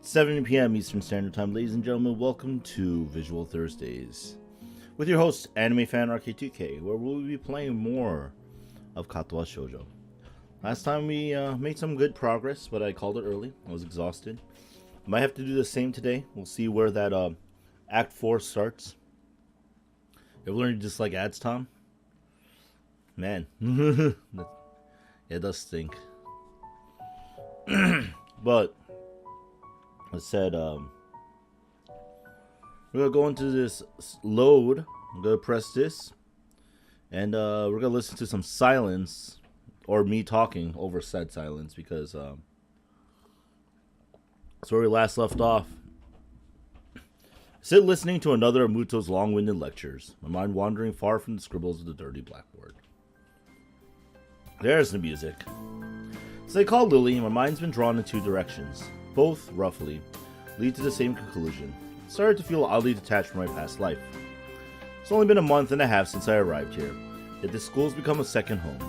7 p.m. Eastern Standard Time. Ladies and gentlemen, welcome to Visual Thursdays with your host, Anime Fan RK2K, where we'll be playing more of Katawa Shoujo. Last time we made some good progress, but I called it early. I was exhausted. Might have to do the same today. We'll see where that Act 4 starts. You ever learned to dislike ads, Tom? Man. Yeah, it does stink. But I said, we're gonna go into this load. I'm gonna press this, and we're gonna listen to some silence, or me talking over said silence, because that's where we last left off. I sit listening to another of Muto's long-winded lectures, my mind wandering far from the scribbles of the dirty blackboard. There's the music. As I call Lilly, my mind's been drawn in two directions. Both, roughly, lead to the same conclusion. I started to feel oddly detached from my past life. It's only been a month and a half since I arrived here, yet this school's become a second home.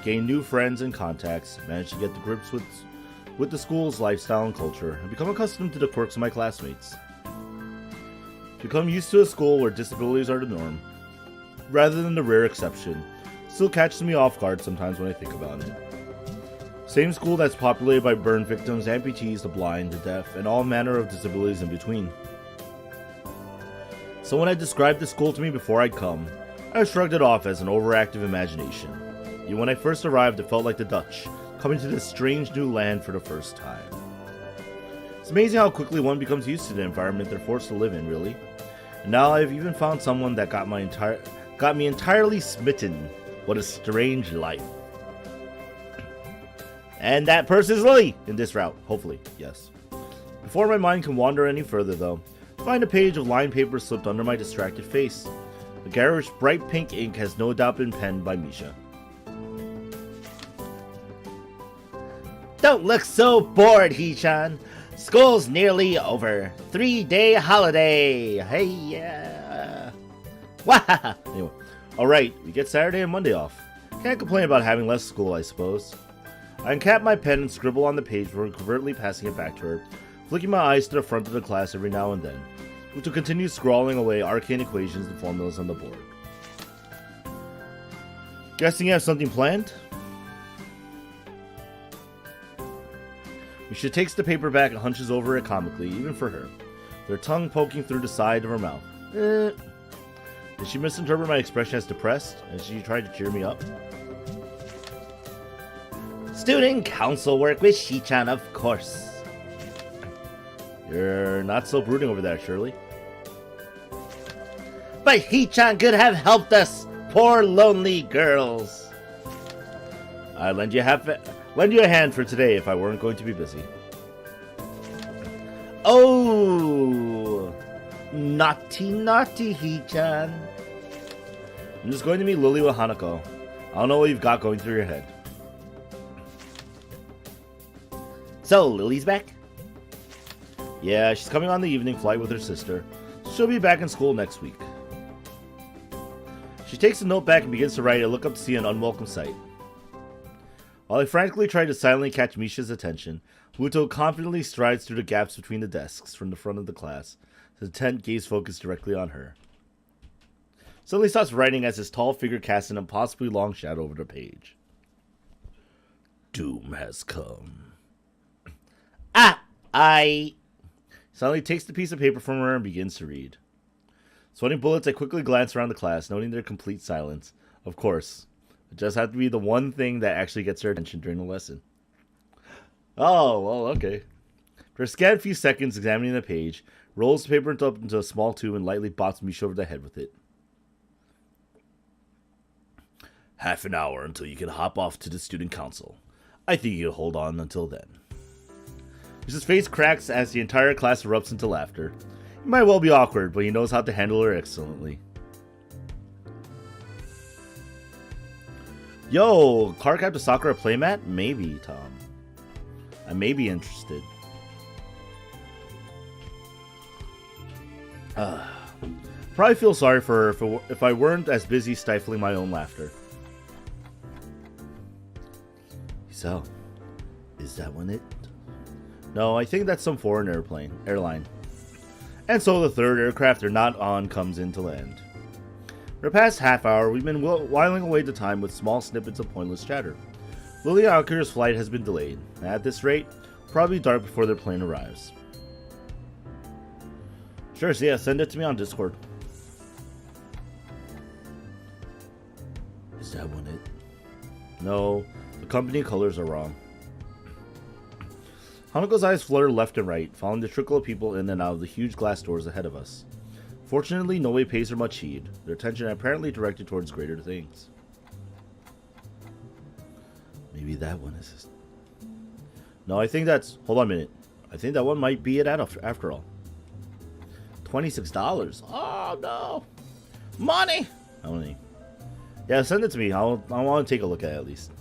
Gained new friends and contacts, managed to get to grips with the school's lifestyle and culture, and become accustomed to the quirks of my classmates. Become used to a school where disabilities are the norm, rather than the rare exception. Still catches me off guard sometimes when I think about it. Same school that's populated by burn victims, amputees, the blind, the deaf, and all manner of disabilities in between. Someone had described the school to me before I'd come. I shrugged it off as an overactive imagination. Yet when I first arrived, it felt like the Dutch, coming to this strange new land for the first time. It's amazing how quickly one becomes used to the environment they're forced to live in, really. And now I've even found someone that got me entirely smitten. What a strange life. And that person's Lilly in this route, hopefully, yes. Before my mind can wander any further, though, I find a page of lined paper slipped under my distracted face. The garish bright pink ink has no doubt been penned by Misha. Don't look so bored, Hee-chan. School's nearly over. 3-day holiday. Hey, yeah. Wah! Anyway, alright, we get Saturday and Monday off. Can't complain about having less school, I suppose. I uncap my pen and scribble on the page before covertly passing it back to her, flicking my eyes to the front of the class every now and then, which will continue scrawling away arcane equations and formulas on the board. Guessing you have something planned? Misha takes the paper back and hunches over it comically, even for her, their tongue poking through the side of her mouth. Did she misinterpret my expression as depressed, and she tried to cheer me up? Student council work with Shi-chan, of course. You're not so brooding over that, Shirley. But He-chan could have helped us, poor lonely girls. I'd lend you a hand for today if I weren't going to be busy. Oh, naughty, naughty He-chan. I'm just going to meet Lilly with Hanako. I don't know what you've got going through your head. So, Lily's back? Yeah, she's coming on the evening flight with her sister. She'll be back in school next week. She takes the note back and begins to write and look up to see an unwelcome sight. While I frantically try to silently catch Misha's attention, Muto confidently strides through the gaps between the desks from the front of the class, his intent gaze focused directly on her. Suddenly stops writing as his tall figure casts an impossibly long shadow over the page. Doom has come. Suddenly takes the piece of paper from her and begins to read. Sweating bullets, I quickly glance around the class, noting their complete silence. Of course, it just had to be the one thing that actually gets their attention during the lesson. Oh, well, okay. For a scant few seconds examining the page, rolls the paper up into a small tube and lightly bops Misha over the head with it. Half an hour until you can hop off to the student council. I think you can hold on until then. His face cracks as the entire class erupts into laughter. It might well be awkward, but he knows how to handle her excellently. Yo, Cardcaptor Sakura playmat? Maybe, Tom. I may be interested. Probably feel sorry for her if I weren't as busy stifling my own laughter. So, is that one it? No, I think that's some foreign airline. And so the third aircraft they're not on comes in to land. For the past half hour, we've been whiling away the time with small snippets of pointless chatter. Lilly Alker's flight has been delayed, and at this rate, probably dark before their plane arrives. Sure, so yeah, send it to me on Discord. Is that one it? No, the company colors are wrong. Hanako's eyes flutter left and right, following the trickle of people in and out of the huge glass doors ahead of us. Fortunately, no one pays her much heed, their attention apparently directed towards greater things. Maybe that one is... No, I think that's... Hold on a minute. I think that one might be it after all. $26. Oh, no. Money! Yeah, send it to me. I want to take a look at least.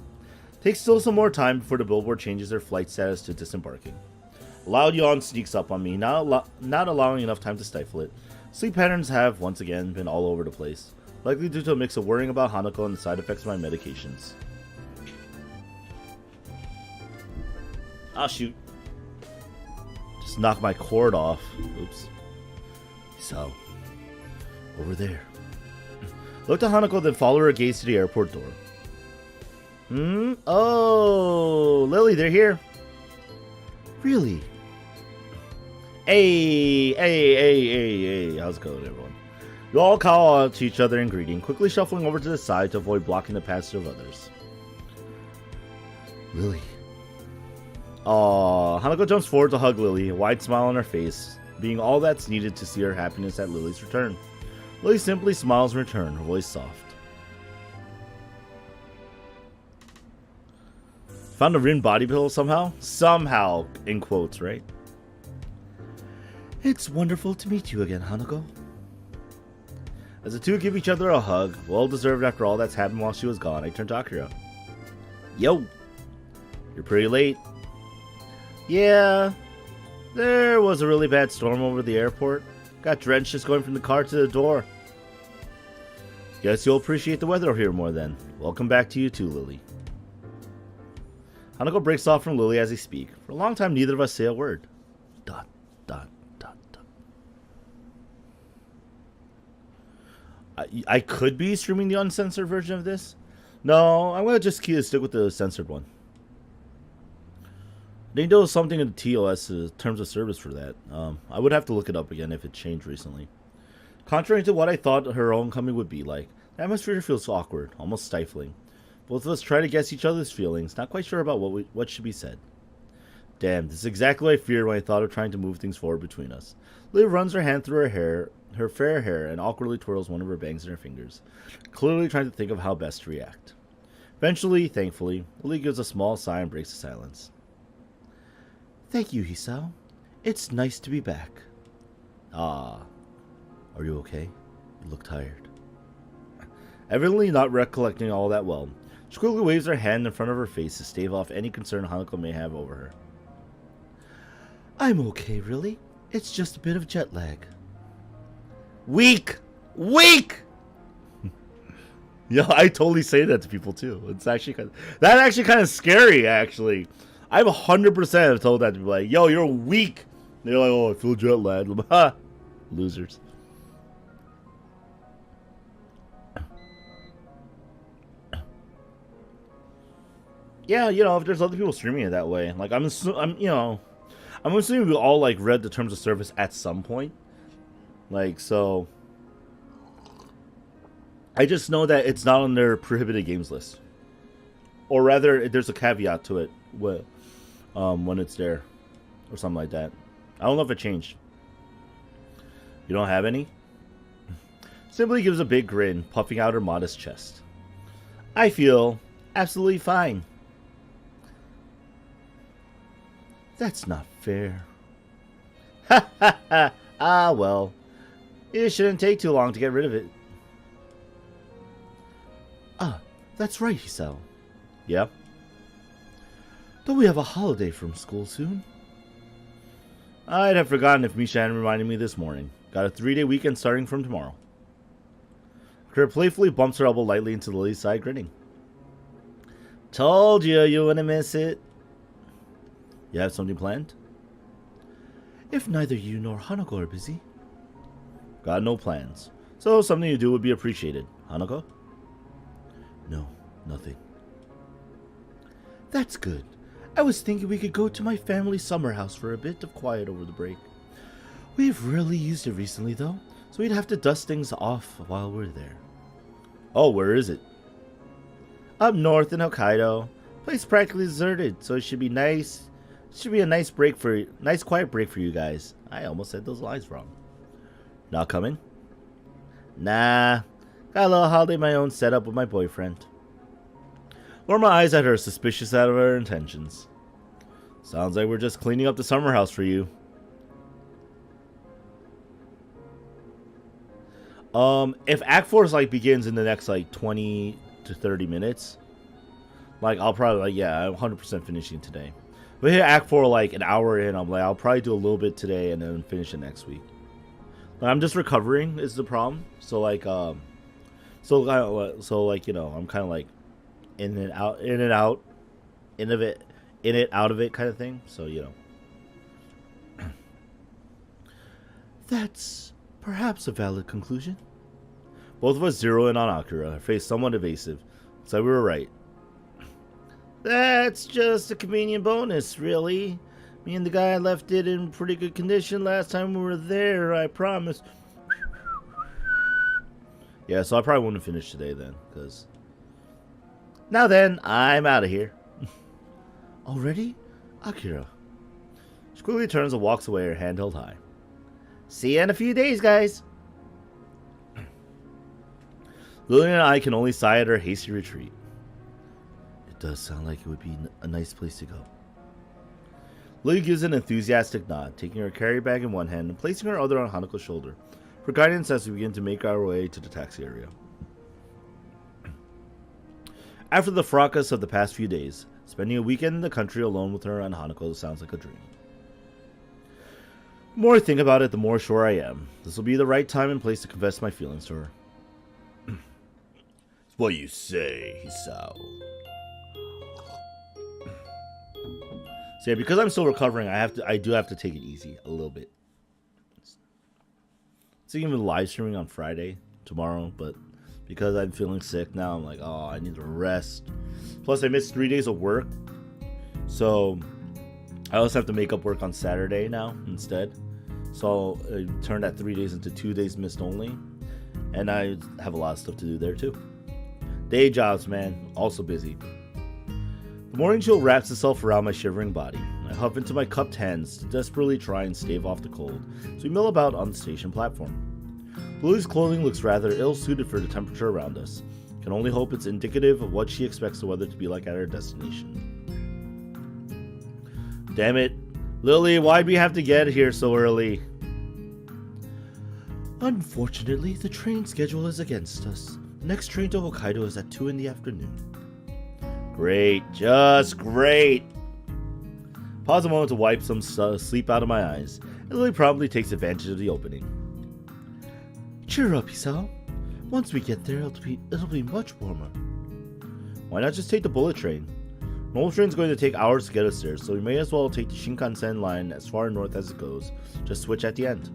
Takes still some more time before the billboard changes their flight status to disembarking. A loud yawn sneaks up on me, not allowing enough time to stifle it. Sleep patterns have, once again, been all over the place. Likely due to a mix of worrying about Hanako and the side effects of my medications. Oh, shoot. Just knocked my cord off. Oops. So, over there. Looked at Hanako, then followed her gaze to the airport door. Oh, Lilly, they're here. Really? Hey. How's it going, everyone? You all call out to each other in greeting, quickly shuffling over to the side to avoid blocking the passage of others. Lilly. Aww. Hanako jumps forward to hug Lilly, a wide smile on her face, being all that's needed to see her happiness at Lily's return. Lilly simply smiles in return, her voice soft. Found a Rin body pillow somehow? Somehow, in quotes, right? It's wonderful to meet you again, Hanako. As the two give each other a hug, well deserved after all that's happened while she was gone, I turn to Akira. Yo! You're pretty late. Yeah, there was a really bad storm over the airport. Got drenched just going from the car to the door. Guess you'll appreciate the weather here more then. Welcome back to you too, Lilly. Hanako breaks off from Lilly as they speak. For a long time, neither of us say a word. ... I could be streaming the uncensored version of this. No, I'm going to just stick with the censored one. I think there was something in the TOS terms of service for that. I would have to look it up again if it changed recently. Contrary to what I thought her homecoming would be like, the atmosphere feels awkward, almost stifling. Both of us try to guess each other's feelings, not quite sure about what should be said. Damn, this is exactly what I feared when I thought of trying to move things forward between us. Liv runs her hand through her fair hair, and awkwardly twirls one of her bangs in her fingers, clearly trying to think of how best to react. Eventually, thankfully, Lily gives a small sigh and breaks the silence. Thank you, Hisao. It's nice to be back. Ah. Are you okay? You look tired. Evidently not recollecting all that well, she quickly waves her hand in front of her face to stave off any concern Hanako may have over her. I'm okay, really. It's just a bit of jet lag. Weak! Yeah, I totally say that to people too. It's actually kind of scary. Actually, I've 100% told that to people like, "Yo, you're weak." They're like, "Oh, I feel jet lagged." Losers. Yeah, if there's other people streaming it that way, like I'm assuming we all like read the terms of service at some point, like so. I just know that it's not on their prohibited games list, or rather, there's a caveat to it when it's there, or something like that. I don't know if it changed. You don't have any? Simply gives a big grin, puffing out her modest chest. I feel absolutely fine. That's not fair. Ha ha ha! Ah well, it shouldn't take too long to get rid of it. Ah, that's right, Hisao. Yep. Don't we have a holiday from school soon? I'd have forgotten if Misha hadn't reminded me this morning. Got a 3-day weekend starting from tomorrow. Kira playfully bumps her elbow lightly into Lily's side, grinning. Told you wouldn't miss it. You have something planned? if neither you nor Hanako are busy. Got no plans. So something to do would be appreciated. Hanako? No, nothing. That's good. I was thinking we could go to my family's summer house for a bit of quiet over the break. We've really used it recently, though, so we'd have to dust things off while we're there. Oh, where is it? Up north in Hokkaido. Place practically deserted, so it should be nice. Should be a nice quiet break for you guys. I almost said those lines wrong. Not coming? Nah. Got a little holiday of my own set up with my boyfriend. Lower my eyes at her, suspicious out of her intentions. Sounds like we're just cleaning up the summer house for you. If Act 4 begins in the next 20 to 30 minutes, I'll probably I'm 100% finishing today. But hit Act 4 an hour in, I'll probably do a little bit today and then finish it next week. I'm just recovering is the problem. So I'm kind of in and out, in it, out of it kind of thing. So That's perhaps a valid conclusion. Both of us zero in on Akira, her face somewhat evasive. So we were right. That's just a convenient bonus, really. Me and the guy left it in pretty good condition last time we were there, I promise. Yeah, so I probably wouldn't finish today then, because... Now then, I'm out of here. Already? Akira. She quickly turns and walks away, her hand held high. See you in a few days, guys. Lillian and I can only sigh at her hasty retreat. It does sound like it would be a nice place to go. Lily gives an enthusiastic nod, taking her carry bag in one hand and placing her other on Hanako's shoulder, for guidance as we begin to make our way to the taxi area. After the fracas of the past few days, spending a weekend in the country alone with her and Hanako sounds like a dream. The more I think about it, the more sure I am. This will be the right time and place to confess my feelings to her. It's what you say, Hisao. So yeah, because I'm still recovering, I do have to take it easy a little bit. So even live streaming on Friday, tomorrow, but because I'm feeling sick now, I'm like, oh, I need to rest. Plus, I missed 3 days of work, so I also have to make up work on Saturday now instead. So I turned that 3 days into 2 days missed only, and I have a lot of stuff to do there too. Day jobs, man, also busy. The morning chill wraps itself around my shivering body. I huff into my cupped hands to desperately try and stave off the cold, so we mill about on the station platform. Lily's clothing looks rather ill-suited for the temperature around us. Can only hope it's indicative of what she expects the weather to be like at her destination. Damn it. Lily, why'd we have to get here so early? Unfortunately, the train schedule is against us. The next train to Hokkaido is at 2 in the afternoon. Great, just great. Pause a moment to wipe some sleep out of my eyes, and Lily promptly takes advantage of the opening. Cheer up, Hisao. Once we get there, it'll be much warmer. Why not just take the bullet train? Normal train's going to take hours to get us there, so we may as well take the Shinkansen line as far north as it goes. Just switch at the end.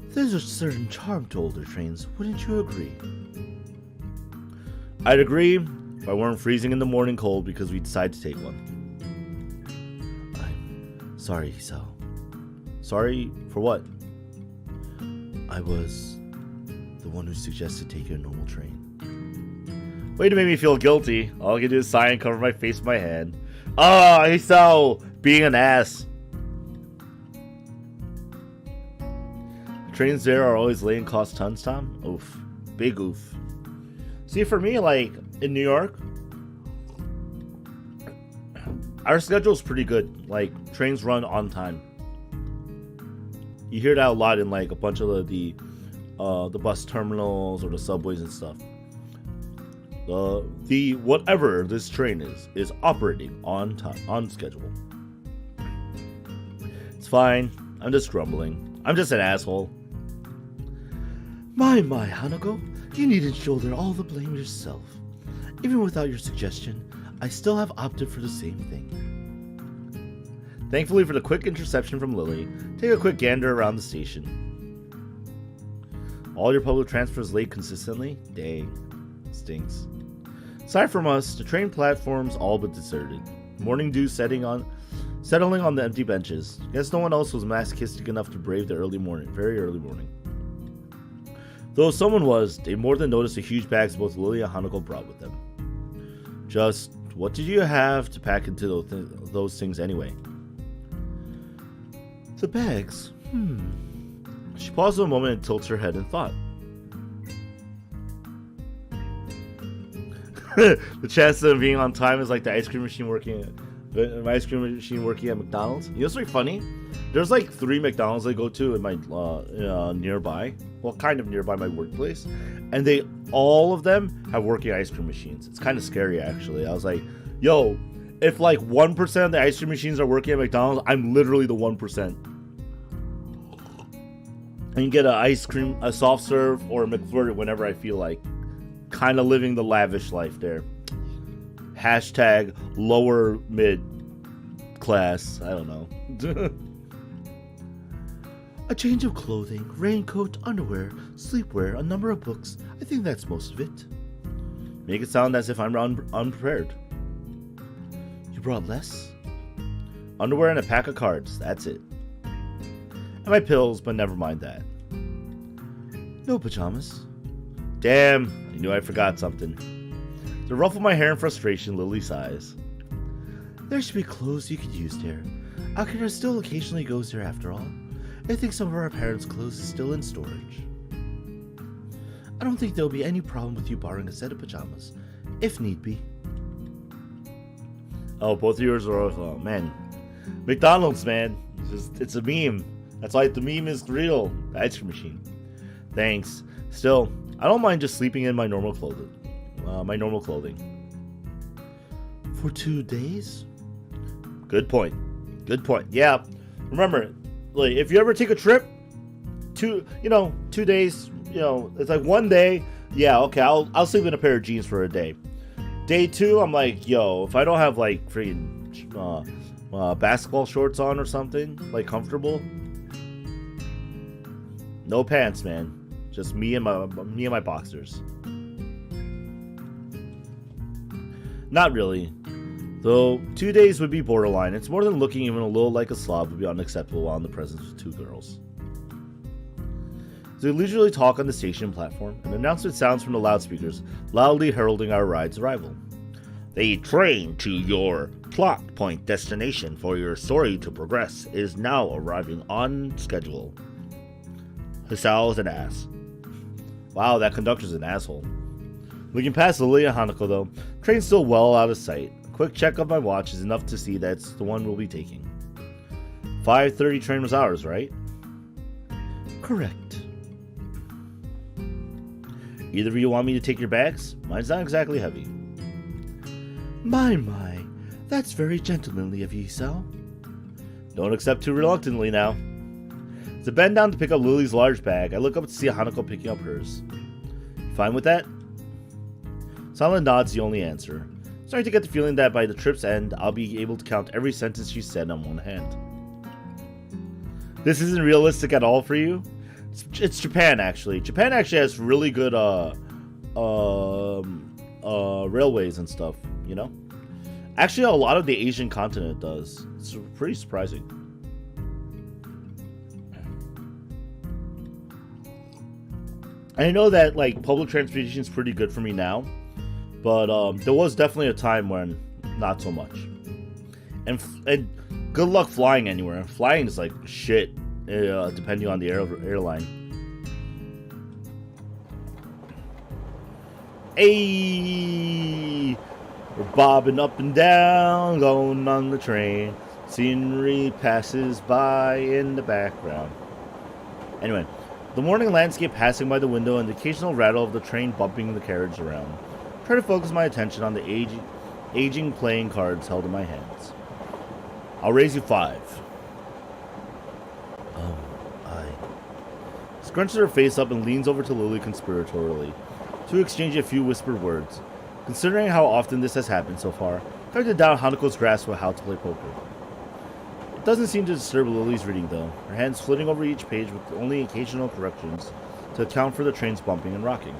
There's a certain charm to older trains, wouldn't you agree? I'd agree if I weren't freezing in the morning cold because we decided to take one. I'm sorry, Hisao. Sorry for what? I was the one who suggested taking a normal train. Way to make me feel guilty. All I can do is sigh and cover my face with my hand. Ah, Hisao, being an ass. The trains there are always laying cost tons, Tom. Oof. Big oof. See, for me, in New York, our schedule's pretty good. Trains run on time. You hear that a lot in a bunch of the bus terminals or the subways and stuff. The whatever this train is operating on time, on schedule. It's fine. I'm just grumbling. I'm just an asshole. My, Hanako, you needn't shoulder all the blame yourself. Even without your suggestion, I still have opted for the same thing. Thankfully for the quick interception from Lilly, take a quick gander around the station. All your public transport is late consistently? Dang. Stinks. Aside from us, the train platform's all but deserted. Morning dew settling on the empty benches. Guess no one else was masochistic enough to brave the very early morning. Though if someone was, they more than noticed the huge bags both Lilly and Hanako brought with them. Just, what did you have to pack into those things anyway? The bags? She pauses a moment and tilts her head in thought. The chance of being on time is like the ice cream machine working at McDonald's. You know what's really funny? There's like 3 McDonald's I go to in my nearby. Well, kind of nearby my workplace. And all of them have working ice cream machines. It's kind of scary, actually. I was like, yo, if like 1% of the ice cream machines are working at McDonald's, I'm literally the 1%. And you get a soft serve, or a McFlurry whenever I feel like. Kind of living the lavish life there. Hashtag lower mid class. I don't know. A change of clothing, raincoat, underwear, sleepwear, a number of books. I think that's most of it. Make it sound as if I'm unprepared. You brought less? Underwear and a pack of cards. That's it. And my pills, but never mind that. No pajamas. Damn, I knew I forgot something. To ruffle my hair in frustration, Lilly sighs. There should be clothes you could use there. Akira still occasionally goes there after all. I think some of our parents' clothes is still in storage. I don't think there'll be any problem with you borrowing a set of pajamas, if need be. Oh, both of yours are, oh man. McDonald's, man. It's a meme. That's why the meme is real. The ice cream machine. Thanks. Still, I don't mind just sleeping in my normal clothing. For 2 days? Good point. Yeah. Remember, like, if you ever take a trip, 2 days, it's like 1 day. Yeah, okay, I'll sleep in a pair of jeans for a day. Day 2, I'm like, yo, if I don't have like freaking basketball shorts on or something, like comfortable, no pants, man. Just me and my boxers. Not really. Though 2 days would be borderline. It's more than looking even a little like a slob would be unacceptable while in the presence of 2 girls. As we leisurely talk on the station platform, an announcement sounds from the loudspeakers, loudly heralding our ride's arrival. The train to your plot point destination for your story to progress is now arriving on schedule. Hisao is an ass. Wow, that conductor's an asshole. Looking past Lilly and Hanako though, train's still well out of sight. A quick check of my watch is enough to see that's the one we'll be taking. 5:30 train was ours, right? Correct. Either of you want me to take your bags? Mine's not exactly heavy. My, that's very gentlemanly of you, Hisao. Don't accept too reluctantly now. As I bend down to pick up Lily's large bag, I look up to see Hanako picking up hers. You fine with that? Silent nod's the only answer. Starting to get the feeling that by the trip's end, I'll be able to count every sentence she said on one hand. This isn't realistic at all for you? It's Japan, actually. Japan actually has really good railways and stuff, you know? Actually, a lot of the Asian continent does. It's pretty surprising. I know that like public transportation is pretty good for me now, but there was definitely a time when not so much. And good luck flying anywhere. Flying is like shit, depending on the airline. Hey, we're bobbing up and down, going on the train. Scenery passes by in the background. Anyway. The morning landscape passing by the window and the occasional rattle of the train bumping the carriage around. Try to focus my attention on the aging playing cards held in my hands. I'll raise you 5. Scrunches her face up and leans over to Lilly conspiratorially, to exchange a few whispered words. Considering how often this has happened so far, trying to doubt Hanako's grasp of how to play poker. It doesn't seem to disturb Lily's reading though, her hands flitting over each page with only occasional corrections to account for the trains bumping and rocking.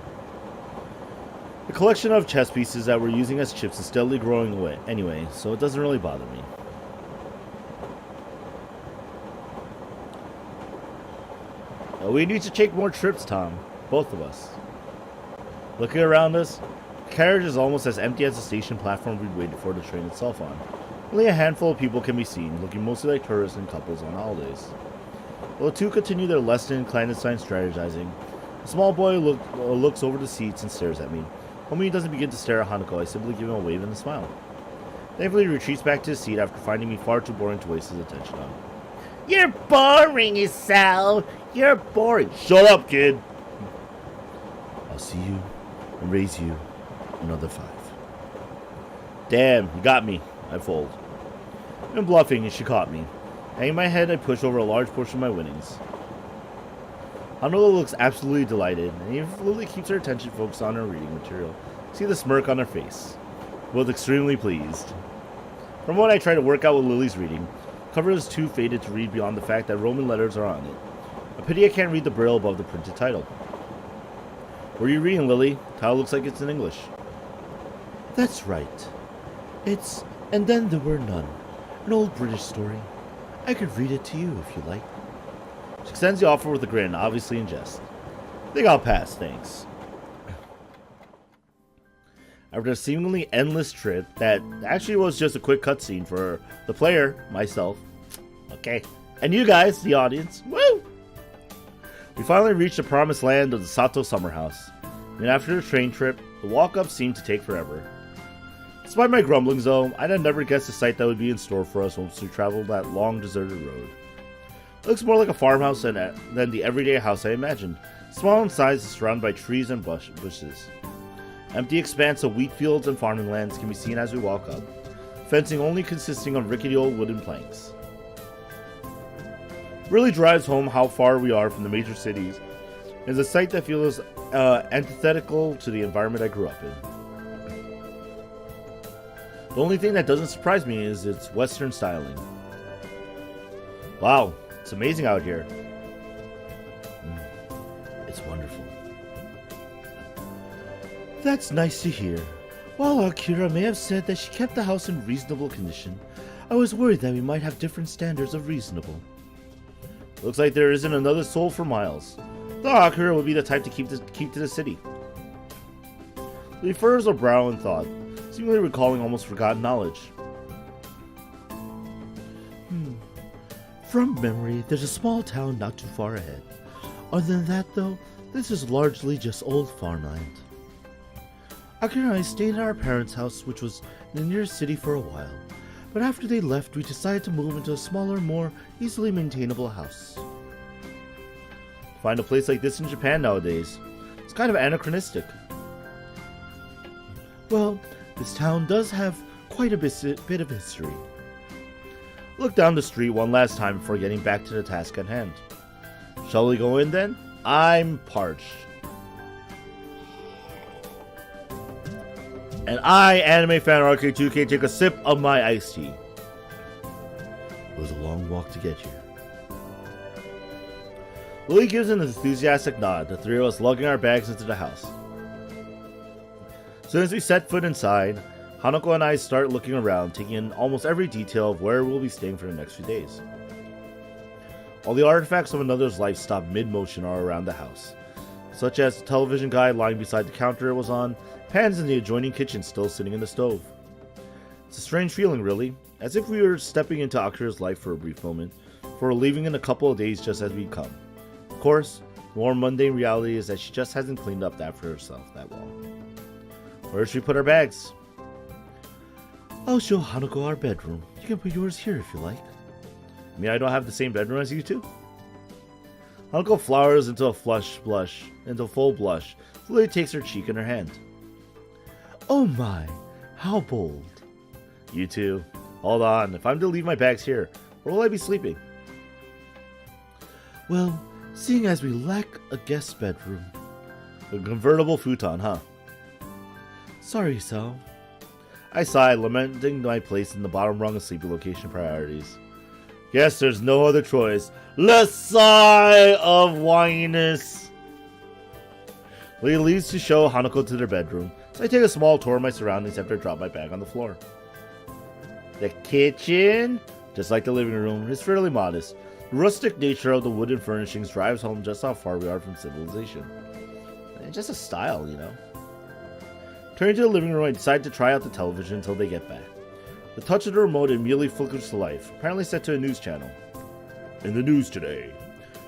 The collection of chess pieces that we're using as chips is steadily growing away anyway, so it doesn't really bother me. We need to take more trips, Tom. Both of us. Looking around us, the carriage is almost as empty as the station platform we'd waited for the train itself on. Only a handful of people can be seen, looking mostly like tourists and couples on holidays. While the two continue their less than clandestine strategizing, a small boy looks over the seats and stares at me. Hoping he doesn't begin to stare at Hanako, I simply give him a wave and a smile. Thankfully, he retreats back to his seat after finding me far too boring to waste his attention on. You're boring, Isao! You're boring! Shut up, kid! I'll see you and raise you another 5. Damn, you got me. I fold. I'm bluffing and she caught me. Hanging my head, I push over a large portion of my winnings. Hanako looks absolutely delighted, and even if Lily keeps her attention focused on her reading material, see the smirk on her face. Both extremely pleased. From what I try to work out with Lily's reading, the cover is too faded to read beyond the fact that Roman letters are on it. A pity I can't read the braille above the printed title. What are you reading, Lily? The title looks like it's in English. That's right. It's And Then There Were None, an old British story. I could read it to you if you like. She extends the offer with a grin, obviously in jest. I think I'll pass, thanks. After a seemingly endless trip that actually was just a quick cutscene for the player, myself, okay, and you guys, the audience, woo! We finally reached the promised land of the Sato summer house. And after the train trip, the walk-up seemed to take forever. Despite my grumblings though, I'd have never guessed the sight that would be in store for us once we traveled that long deserted road. It looks more like a farmhouse than the everyday house I imagined. Small in size and surrounded by trees and bushes. Empty expanse of wheat fields and farming lands can be seen as we walk up, fencing only consisting of rickety old wooden planks. It really drives home how far we are from the major cities. It's a sight that feels antithetical to the environment I grew up in. The only thing that doesn't surprise me is its Western styling. Wow, it's amazing out here. It's wonderful. That's nice to hear. While Akira may have said that she kept the house in reasonable condition, I was worried that we might have different standards of reasonable. Looks like there isn't another soul for miles. Though Akira would be the type to keep to the city. He furrows her brow in thought, seemingly recalling almost forgotten knowledge. From memory, there's a small town not too far ahead. Other than that, though, this is largely just old farmland. Akira and I stayed at our parents' house, which was in the nearest city, for a while. But after they left, we decided to move into a smaller, more easily maintainable house. Find a place like this in Japan nowadays. It's kind of anachronistic. Well, this town does have quite a bit of history. Look down the street one last time before getting back to the task at hand. Shall we go in then? I'm parched. And I, anime fan RK2K, take a sip of my iced tea. It was a long walk to get here. Lily gives an enthusiastic nod, the three of us lugging our bags into the house. As soon as we set foot inside, Hanako and I start looking around, taking in almost every detail of where we'll be staying for the next few days. All the artifacts of another's life stop mid-motion are around the house, such as the television guide lying beside the counter it was on, pans in the adjoining kitchen still sitting in the stove. It's a strange feeling, really, as if we were stepping into Akira's life for a brief moment, before leaving in a couple of days just as we'd come. Of course, the more mundane reality is that she just hasn't cleaned up after herself that long. Where should we put our bags? I'll show Hanako our bedroom. You can put yours here if you like. I mean, I don't have the same bedroom as you two? Hanako flowers into a full blush. Lily takes her cheek in her hand. Oh my, how bold. You two. Hold on, if I'm to leave my bags here, where will I be sleeping? Well, seeing as we lack a guest bedroom. A convertible futon, huh? Sorry, Sal. I sighed, lamenting my place in the bottom rung of sleeping location priorities. Guess there's no other choice. The sigh of whininess. Lilly leads to show Hanako to their bedroom, so I take a small tour of my surroundings after I drop my bag on the floor. The kitchen, just like the living room, is fairly modest. The rustic nature of the wooden furnishings drives home just how far we are from civilization. It's just a style, you know. Turning to the living room, I decide to try out the television until they get back. The touch of the remote immediately flickers to life, apparently set to a news channel. In the news today,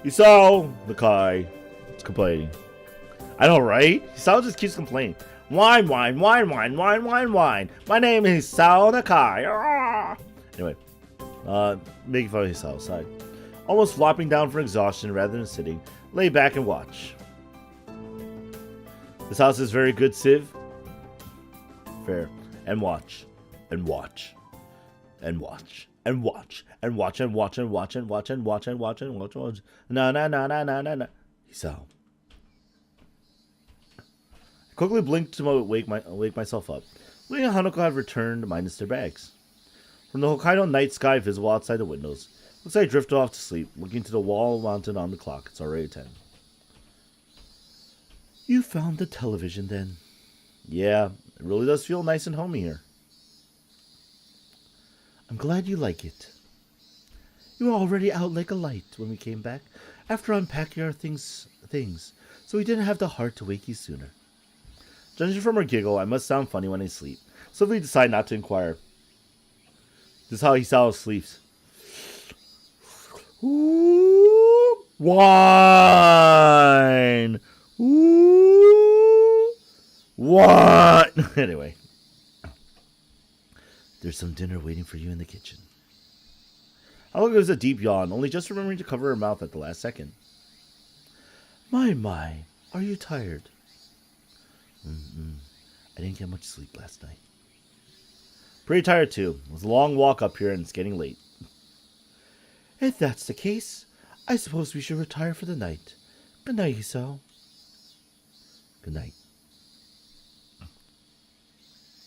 Isao Nakai is complaining. I know, right? Isao just keeps complaining. Wine, wine, wine, wine, wine, wine, wine. My name is Isao Nakai. Ah! Anyway, making fun of Isao side. Almost flopping down for exhaustion rather than sitting, lay back and watch. This house is very good, Civ. Fair. And watch. And watch. And watch. And watch. And watch and watch and watch and watch and watch and watch and watch and watch. No, no, no, no, no, no, no. Isao. I quickly blinked to wake myself up. Lilly and Hanako have returned, minus their bags. From the Hokkaido night sky visible outside the windows, looks like I drifted off to sleep, looking to the wall mounted on the clock. It's already 10. You found the television then? Yeah, it really does feel nice and homey here. I'm glad you like it. You were already out like a light when we came back, after unpacking our things, so we didn't have the heart to wake you sooner. Judging from her giggle, I must sound funny when I sleep. So we decide not to inquire. This is how Isao sleeps. Ooh, wine. Ooh, what? Anyway. There's some dinner waiting for you in the kitchen. Hanako gives a deep yawn, only just remembering to cover her mouth at the last second. My, are you tired? I didn't get much sleep last night. Pretty tired too. It was a long walk up here and it's getting late. If that's the case, I suppose we should retire for the night. Good night, Isao. Good night.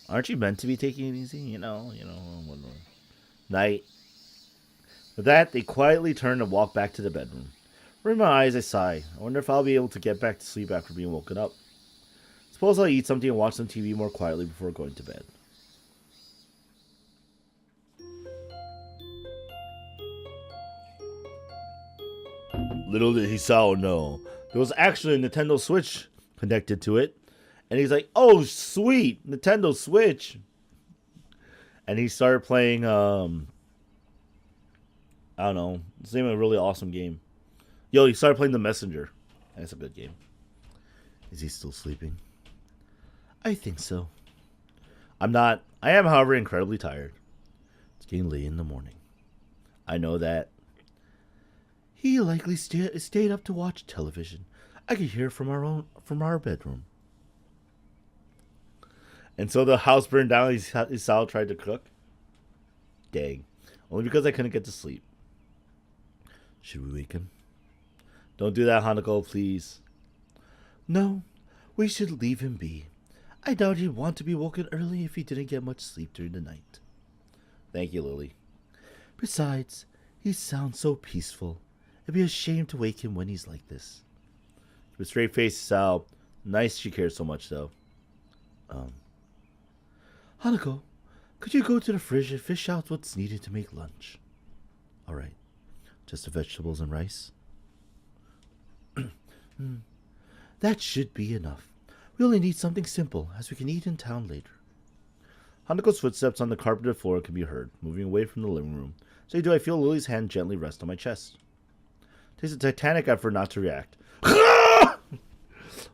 Aren't you meant to be taking it easy? You know. Night. With that, they quietly turn and walk back to the bedroom. Rubbing my eyes, I sigh. I wonder if I'll be able to get back to sleep after being woken up. Suppose I'll eat something and watch some TV more quietly before going to bed. Little did Hisao know, there was actually a Nintendo Switch connected to it. And he's like, oh, sweet, Nintendo Switch. And he started playing, I don't know, it's the name of a really awesome game. He started playing The Messenger. That's a good game. Is he still sleeping? I think so. I'm not. I am, however, incredibly tired. It's getting late in the morning. I know that. He likely stayed up to watch television. I could hear from our bedroom. And so the house burned down. Isao tried to cook. Dang. Only because I couldn't get to sleep. Should we wake him? Don't do that, Hanako, please. No, we should leave him be. I doubt he'd want to be woken early if he didn't get much sleep during the night. Thank you, Lilly. Besides, he sounds so peaceful. It'd be a shame to wake him when he's like this. With straight face, Isao. Nice she cares so much, though. Hanako, could you go to the fridge and fish out what's needed to make lunch? All right. Just the vegetables and rice? That should be enough. We only need something simple, as we can eat in town later. Hanako's footsteps on the carpeted floor can be heard, moving away from the living room. So I feel Lily's hand gently rest on my chest. It takes a titanic effort not to react.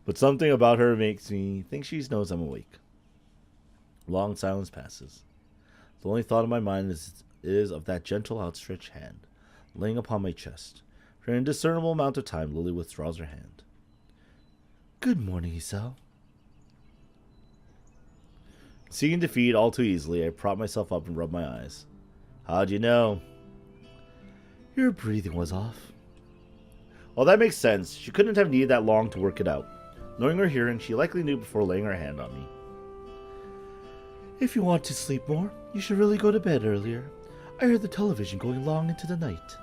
But something about her makes me think she knows I'm awake. Long silence passes. The only thought in my mind is of that gentle outstretched hand, laying upon my chest. For an indiscernible amount of time, Lilly withdraws her hand. Good morning, Isao. Seeing defeat all too easily, I prop myself up and rub my eyes. How'd you know? Your breathing was off. Well, that makes sense. She couldn't have needed that long to work it out. Knowing her hearing, she likely knew before laying her hand on me. If you want to sleep more, you should really go to bed earlier. I heard the television going long into the night.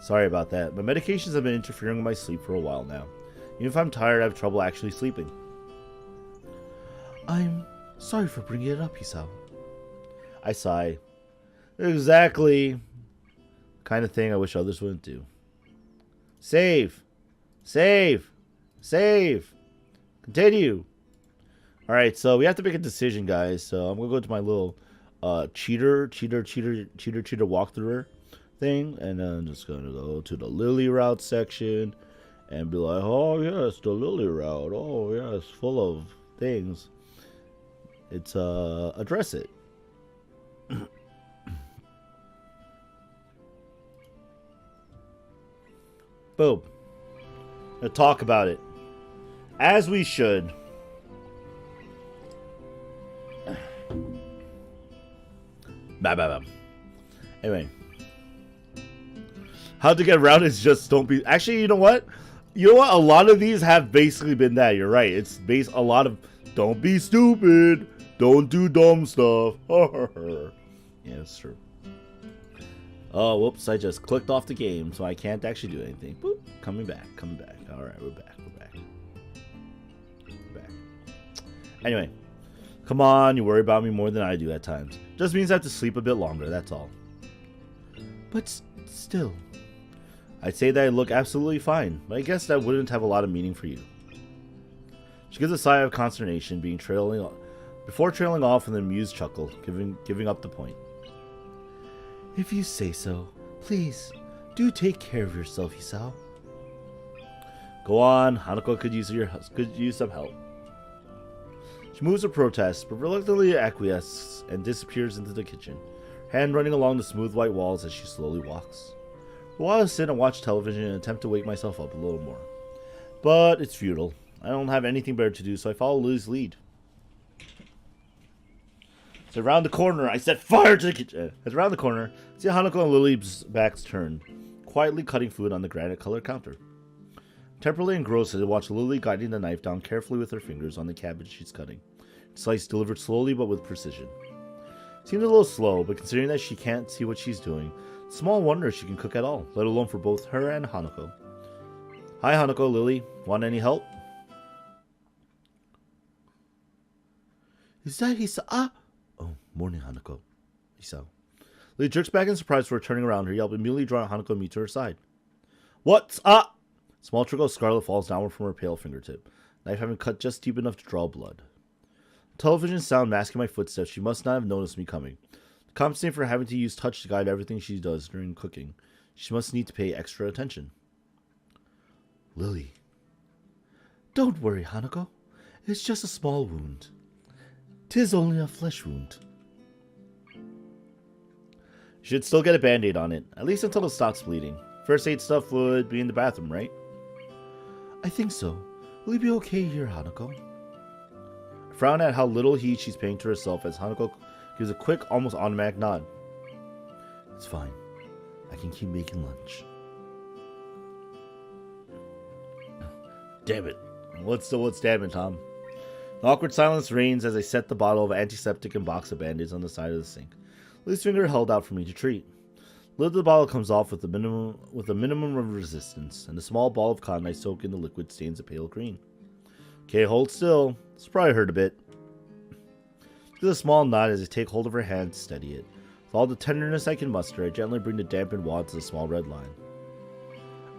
Sorry about that. My medications have been interfering with my sleep for a while now. Even if I'm tired, I have trouble actually sleeping. I'm sorry for bringing it up, Hisao. I sigh. Exactly. Kind of thing I wish others wouldn't do. Save! Save! Save! Continue! Alright, so we have to make a decision, guys. So I'm going to go to my little cheater walkthrough thing. And then I'm just going to go to the Lilly route section. And be like, oh yes, the Lilly route. Oh yes, full of things. It's, address it. Boom. Now talk about it. As we should. Anyway. How to get around is just don't be... Actually, you know what? You know what? A lot of these have basically been that. You're right. It's based a lot of... Don't be stupid. Don't do dumb stuff. Yeah, it's true. Oh, whoops. I just clicked off the game, so I can't actually do anything. Boop. Coming back. Alright, we're back. Anyway. Come on, you worry about me more than I do at times. Just means I have to sleep a bit longer, that's all. But still... I'd say that I look absolutely fine, but I guess that wouldn't have a lot of meaning for you. She gives a sigh of consternation, before trailing off with an amused chuckle, giving up the point. If you say so, please, do take care of yourself, Hisao. Go on, Hanako could use some help. She moves to protest, but reluctantly acquiesces and disappears into the kitchen, hand running along the smooth white walls as she slowly walks. For a while I sit and watch television and attempt to wake myself up a little more. But it's futile. I don't have anything better to do, so I follow Lily's lead. So around the corner, I set fire to the kitchen. As around the corner, I see Hanako and Lily's backs turned, quietly cutting food on the granite-colored counter. Temporarily engrossed, I watch Lily guiding the knife down carefully with her fingers on the cabbage she's cutting. Slice delivered slowly but with precision. Seems a little slow, but considering that she can't see what she's doing, small wonder she can cook at all, let alone for both her and Hanako. Hi Hanako, Lily. Want any help? Is that Hisao? Ah! Oh, morning Hanako. Hisao. Lily jerks back in surprise for turning around, her yelp immediately drawing Hanako and me to her side. What's up? Small trickle of scarlet falls downward from her pale fingertip, knife having cut just deep enough to draw blood. Television sound masking my footsteps, she must not have noticed me coming. To compensate for having to use touch to guide everything she does during cooking, she must need to pay extra attention. Lily. Don't worry, Hanako. It's just a small wound. 'Tis only a flesh wound. You should still get a band-aid on it, at least until it stops bleeding. First aid stuff would be in the bathroom, right? I think so. Will you be okay here, Hanako? I frown at how little heed she's paying to herself as Hanako gives a quick, almost automatic nod. It's fine. I can keep making lunch. Damn it. What's damn it, Tom? An awkward silence reigns as I set the bottle of antiseptic and box of band-aids on the side of the sink. Lily's finger held out for me to treat. The lid of the bottle comes off with a minimum of resistance, and a small ball of cotton I soak in the liquid stains a pale green. Okay, hold still. This probably hurt a bit. With a small nod as I take hold of her hand to steady it. With all the tenderness I can muster, I gently bring the dampened wad to the small red line.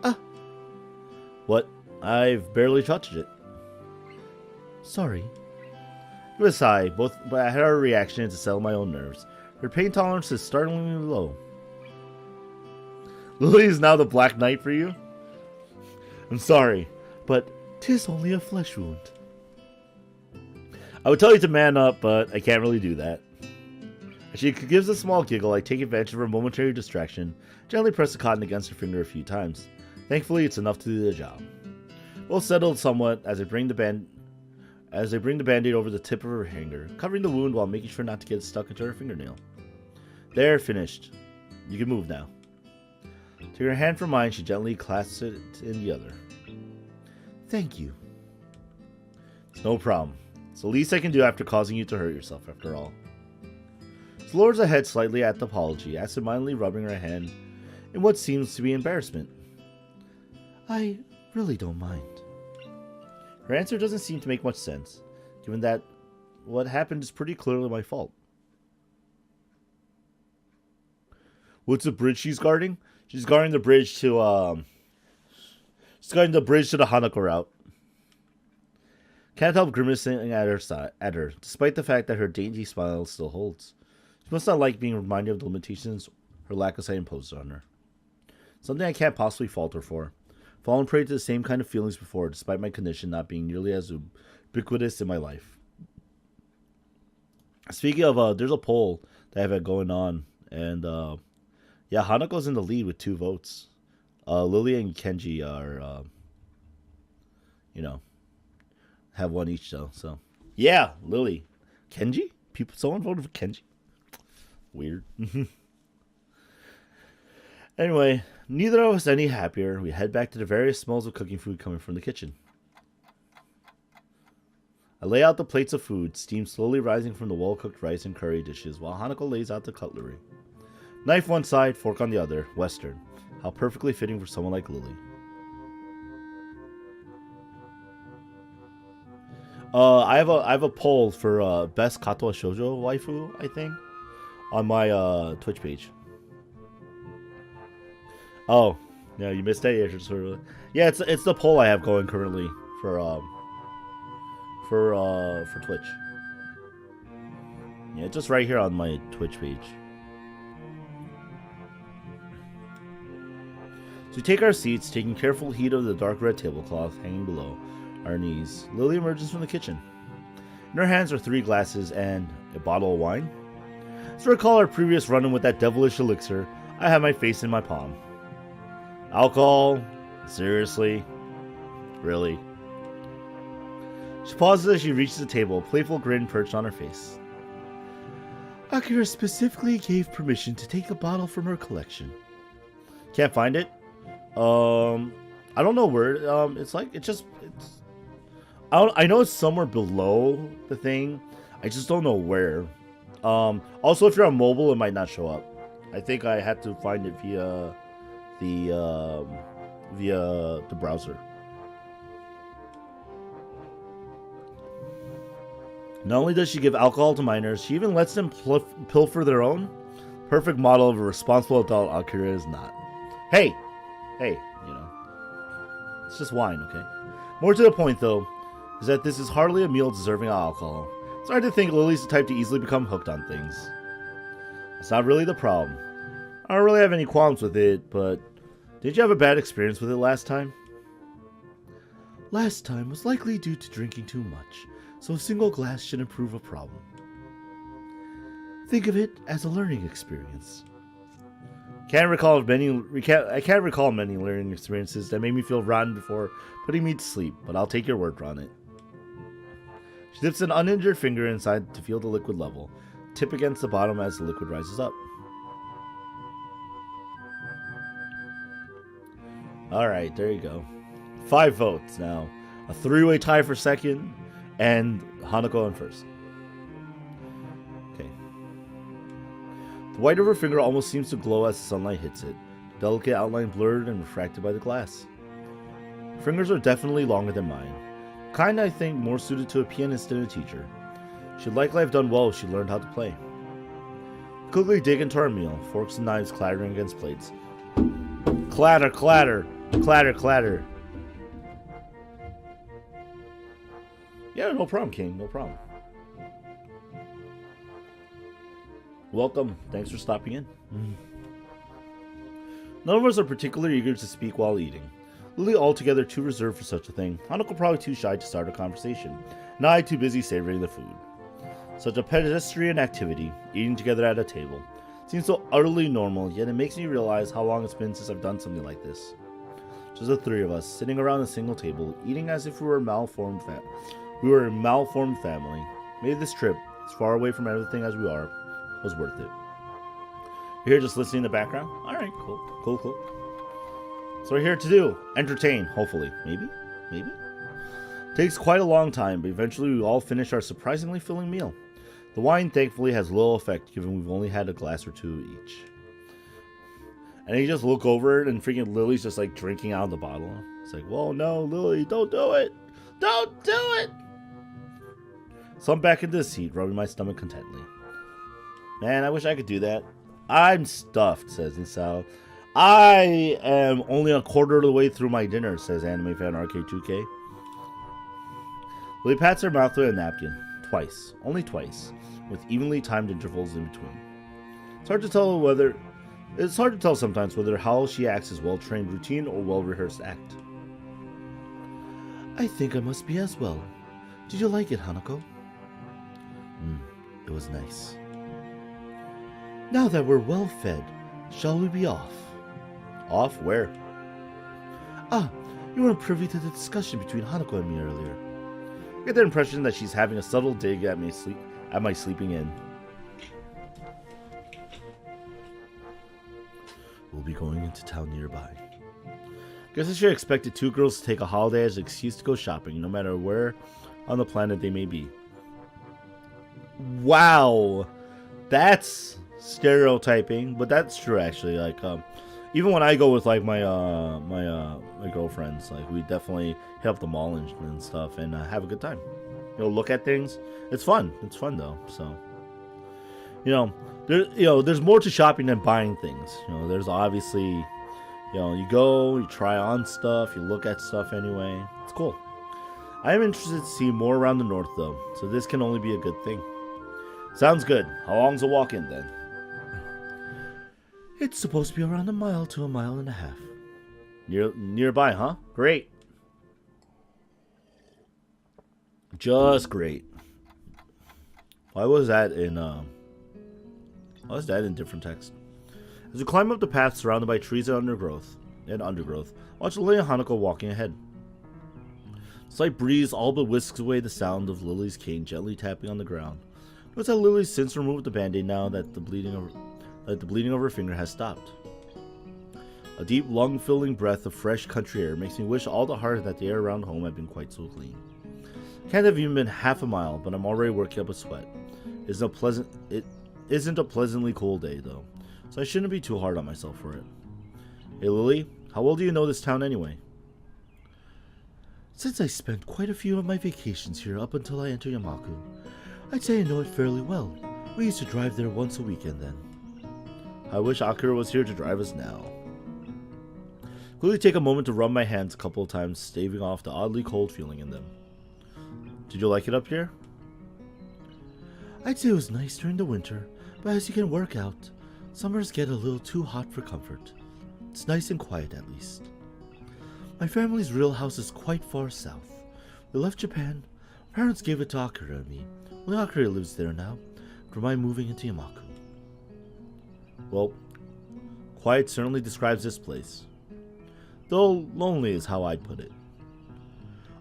Ah! What? I've barely touched it. Sorry. Give a sigh, but I had a reaction to settle my own nerves. Her pain tolerance is startlingly low. Lily is now the Black Knight for you? I'm sorry, but 'tis only a flesh wound. I would tell you to man up, but I can't really do that. As she gives a small giggle, I take advantage of her momentary distraction, gently press the cotton against her finger a few times. Thankfully, it's enough to do the job. Both settled somewhat as I bring the band-aid over the tip of her finger, covering the wound while making sure not to get stuck into her fingernail. There, finished. You can move now. Taking her hand from mine, she gently clasps it in the other. Thank you. It's no problem. It's the least I can do after causing you to hurt yourself, after all. She lowers her head slightly at the apology, absentmindedly rubbing her hand in what seems to be embarrassment. I really don't mind. Her answer doesn't seem to make much sense, given that what happened is pretty clearly my fault. What's the bridge she's guarding? She's guarding the bridge to, she's guarding the bridge to the Hanako route. Can't help grimacing at her, despite the fact that her dainty smile still holds. She must not like being reminded of the limitations her lack of sight imposed on her. Something I can't possibly fault her for. Fallen prey to the same kind of feelings before, despite my condition not being nearly as ubiquitous in my life. Speaking of, there's a poll that I've had going on, and yeah, Hanako's in the lead with 2 votes. Lilly and Kenji are, have 1 each though. So yeah, Lilly, Kenji. Someone voted for Kenji. Weird. Anyway, neither of us any happier. We head back to the various smells of cooking food coming from the kitchen. I lay out the plates of food, steam slowly rising from the well-cooked rice and curry dishes, while Hanako lays out the cutlery. Knife one side, fork on the other, Western. How perfectly fitting for someone like Lilly. I have a poll for best Katawa Shoujo waifu, I think, on my Twitch page. Oh, yeah, you missed that. Yeah, it's the poll I have going currently for Twitch. Yeah, just right here on my Twitch page. So we take our seats, taking careful heed of the dark red tablecloth hanging below our knees. Lilly emerges from the kitchen. In her hands are 3 glasses and a bottle of wine. As I recall our previous run-in with that devilish elixir, I have my face in my palm. Alcohol? Seriously? Really? She pauses as she reaches the table, a playful grin perched on her face. Akira specifically gave permission to take a bottle from her collection. Can't find it? I don't know where. I know it's somewhere below the thing. I just don't know where. Also, if you're on mobile, it might not show up. I think I had to find it via the browser. Not only does she give alcohol to minors, she even lets them pilfer their own. Perfect model of a responsible adult Akira is not. Hey, it's just wine, okay? More to the point, though, is that this is hardly a meal deserving of alcohol. It's hard to think Lily's the type to easily become hooked on things. It's not really the problem. I don't really have any qualms with it, but did you have a bad experience with it last time? Last time was likely due to drinking too much, so a single glass shouldn't prove a problem. Think of it as a learning experience. I can't recall many learning experiences that made me feel rotten before putting me to sleep, but I'll take your word on it. She dips an uninjured finger inside to feel the liquid level, tip against the bottom as the liquid rises up. Alright, there you go. 5 votes now. A 3-way tie for second, and Hanako in first. Okay. The white of her finger almost seems to glow as the sunlight hits it, the delicate outline blurred and refracted by the glass. Her fingers are definitely longer than mine. Kind, I think, more suited to a pianist than a teacher. She'd likely have done well if she learned how to play. We quickly dig into our meal, forks and knives clattering against plates. Clatter, clatter, clatter, clatter. Yeah, no problem, King, no problem. Welcome. Thanks for stopping in. None of us are particularly eager to speak while eating. Lilly altogether too reserved for such a thing. Hanako probably too shy to start a conversation. And I too busy savoring the food. Such a pedestrian activity, eating together at a table. Seems so utterly normal, yet it makes me realize how long it's been since I've done something like this. Just the 3 of us, sitting around a single table, eating as if we were a malformed family. Maybe this trip, as far away from everything as we are, was worth it. You're here just listening in the background? Alright, cool. So we're here to do, entertain, hopefully. Maybe? Takes quite a long time, but eventually we all finish our surprisingly filling meal. The wine thankfully has little effect given we've only had a glass or two each. And you just look over it and freaking Lily's just like drinking out of the bottle. It's like, whoa, no, Lily, don't do it. Don't do it. So I'm back into the seat, rubbing my stomach contently. Man, I wish I could do that. I'm stuffed, says Nisao. I am only a quarter of the way through my dinner, says Anime Fan RK2K. Lily pats her mouth with a napkin. Twice. Only twice. With evenly timed intervals in between. It's hard to tell sometimes whether how she acts is well-trained routine or well-rehearsed act. I think I must be as well. Did you like it, Hanako? It was nice. Now that we're well fed, shall we be off? Off? Where? You weren't privy to the discussion between Hanako and me earlier. I get the impression that she's having a subtle dig at my sleeping in. We'll be going into town nearby. Guess I should have expected two girls to take a holiday as an excuse to go shopping, no matter where on the planet they may be. Wow, that's stereotyping, but that's true actually. Like, even when I go with like my girlfriends, like we definitely hit up the mall and stuff and have a good time. Look at things. It's fun. It's fun though. So, there's more to shopping than buying things. There's obviously, you go, you try on stuff, you look at stuff anyway. It's cool. I am interested to see more around the north though, so this can only be a good thing. Sounds good. How long's the walk in then? It's supposed to be around 1 mile to 1.5 miles. Nearby, huh? Great. Just great. Why was that in different text? As we climb up the path surrounded by trees and undergrowth, watch Lily and Hanako walking ahead. Slight breeze all but whisks away the sound of Lily's cane gently tapping on the ground. Notice that Lily's since removed the band-aid now that the bleeding of her finger has stopped. A deep, lung-filling breath of fresh country air makes me wish all the harder that the air around home had been quite so clean. Can't have even been half a mile, but I'm already working up a sweat. It isn't a pleasantly cold day, though, so I shouldn't be too hard on myself for it. Hey, Lily, how well do you know this town anyway? Since I spent quite a few of my vacations here up until I entered Yamaku, I'd say I know it fairly well. We used to drive there once a weekend then. I wish Akira was here to drive us now. Quickly take a moment to rub my hands a couple of times, staving off the oddly cold feeling in them. Did you like it up here? I'd say it was nice during the winter, but as you can work out, summers get a little too hot for comfort. It's nice and quiet at least. My family's real house is quite far south. We left Japan. Parents gave it to Akira and me. Only Akira lives there now, after my moving into Yamaku. Well, quiet certainly describes this place. Though lonely is how I'd put it.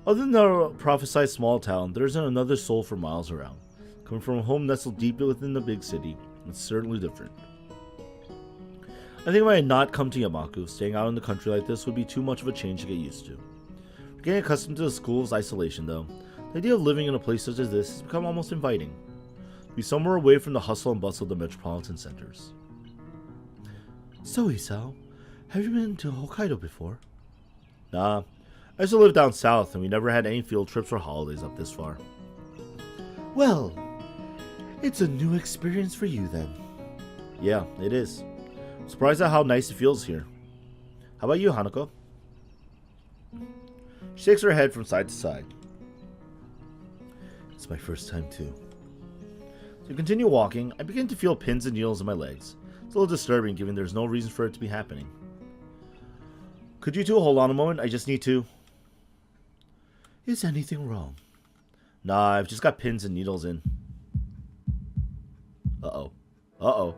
Other than the prophesied small town, there isn't another soul for miles around. Coming from a home nestled deep within the big city, it's certainly different. I think if I had not come to Yamaku, staying out in the country like this would be too much of a change to get used to. Getting accustomed to the school's isolation though, the idea of living in a place such as this has become almost inviting. Be somewhere away from the hustle and bustle of the metropolitan centers. So, Isao, have you been to Hokkaido before? Nah, I used to live down south and we never had any field trips or holidays up this far. Well, it's a new experience for you then. Yeah, it is. Surprised at how nice it feels here. How about you, Hanako? She shakes her head from side to side. It's my first time too. To continue walking, I begin to feel pins and needles in my legs. It's a little disturbing given there's no reason for it to be happening. Could you two hold on a moment? I just need to... Is anything wrong? Nah, I've just got pins and needles in. Uh-oh. Uh-oh.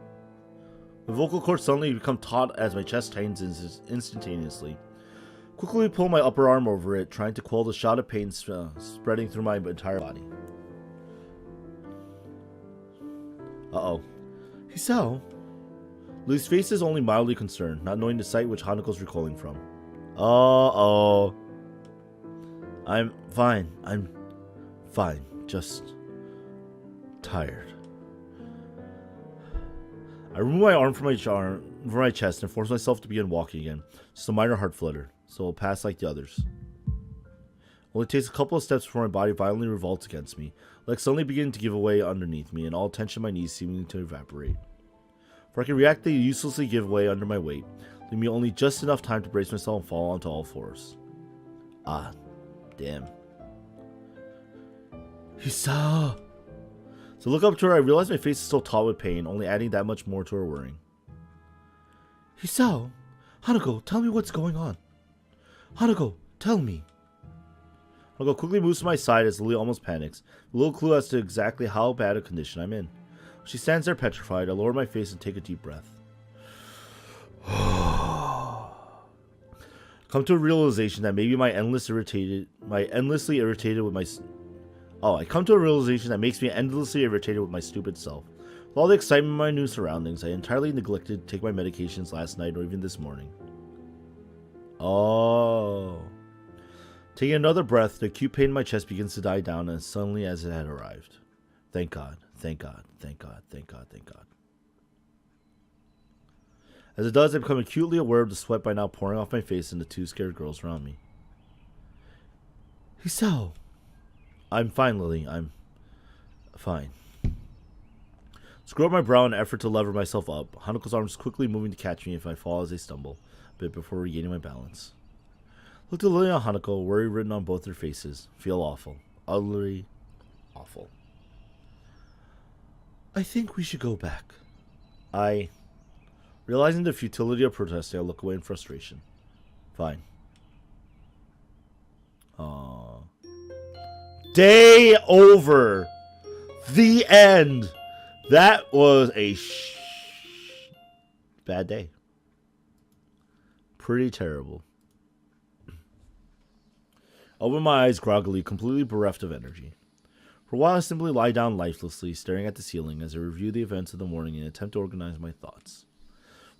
My vocal cords suddenly become taut as my chest tightens instantaneously. Quickly pull my upper arm over it, trying to quell the shot of pain spreading through my entire body. Uh-oh. Hisao? Lily's face is only mildly concerned, not knowing the site which Hanako's recoiling from. Uh-oh. I'm fine. Just tired. I remove my arm from my chest and force myself to begin walking again. Just a minor heart flutter, so I'll pass like the others. Only takes a couple of steps before my body violently revolts against me, legs suddenly beginning to give away underneath me, and all tension in my knees seeming to evaporate. Before I can react, they uselessly give way under my weight, leaving me only just enough time to brace myself and fall onto all fours. Ah, damn. Hisao! So I look up to her, I realize my face is still taut with pain, only adding that much more to her worrying. Hisao! Hanako, tell me what's going on. Hanako, tell me. Hanako quickly moves to my side as Lily almost panics, a little clue as to exactly how bad a condition I'm in. She stands there petrified. I lower my face and take a deep breath. Come to a realization that maybe I come to a realization that makes me endlessly irritated with my stupid self. With all the excitement of my new surroundings, I entirely neglected to take my medications last night or even this morning. Oh. Taking another breath, the acute pain in my chest begins to die down as suddenly as it had arrived. Thank God, thank God, thank God, thank God, thank God. As it does, I become acutely aware of the sweat by now pouring off my face and the two scared girls around me. Hisao! I'm fine, Lily. I'm fine. Screw up my brow in an effort to lever myself up. Hanako's arms quickly moving to catch me if I fall as they stumble, a bit before regaining my balance. Look to Lily and Hanako, worry written on both their faces. Feel awful. Utterly awful. I think we should go back. Realizing the futility of protesting, I look away in frustration. Fine. Aww. Day over. The end. That was a bad day. Pretty terrible. I open my eyes groggily, completely bereft of energy. For a while, I simply lie down lifelessly, staring at the ceiling as I review the events of the morning in an attempt to organize my thoughts.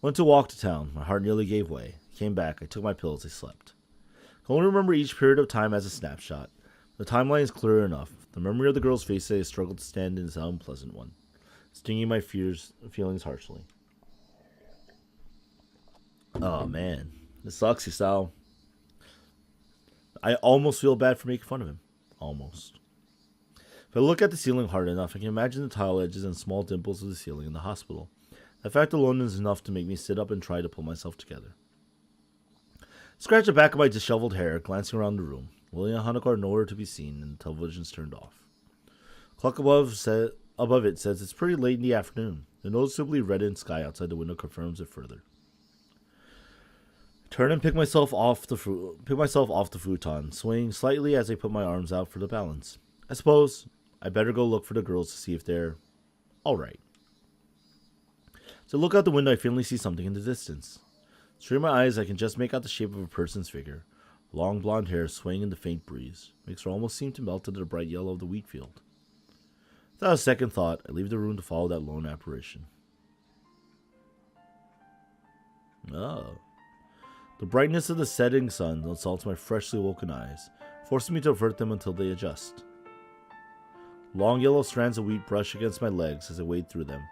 Went to walk to town. My heart nearly gave way. Came back. I took my pills. I slept. I can only remember each period of time as a snapshot. The timeline is clear enough. The memory of the girl's face I struggled to stand in is an unpleasant one, stinging my feelings harshly. Oh man, this sucks, Hisao. I almost feel bad for making fun of him. Almost. If I look at the ceiling hard enough, I can imagine the tile edges and small dimples of the ceiling in the hospital. That fact alone is enough to make me sit up and try to pull myself together. Scratch the back of my disheveled hair, glancing around the room. Lily and Hanako are nowhere to be seen, and the television's turned off. Clock above it says it's pretty late in the afternoon. The noticeably reddened sky outside the window confirms it further. I turn and pick myself off the futon, swaying slightly as I put my arms out for the balance. I suppose I better go look for the girls to see if they're all right. So I look out the window. I finally see something in the distance. Straining my eyes, I can just make out the shape of a person's figure. Long blonde hair swaying in the faint breeze makes her almost seem to melt into the bright yellow of the wheat field. Without a second thought, I leave the room to follow that lone apparition. Oh. The brightness of the setting sun assaults my freshly woken eyes, forcing me to avert them until they adjust. Long yellow strands of wheat brush against my legs as I wade through them,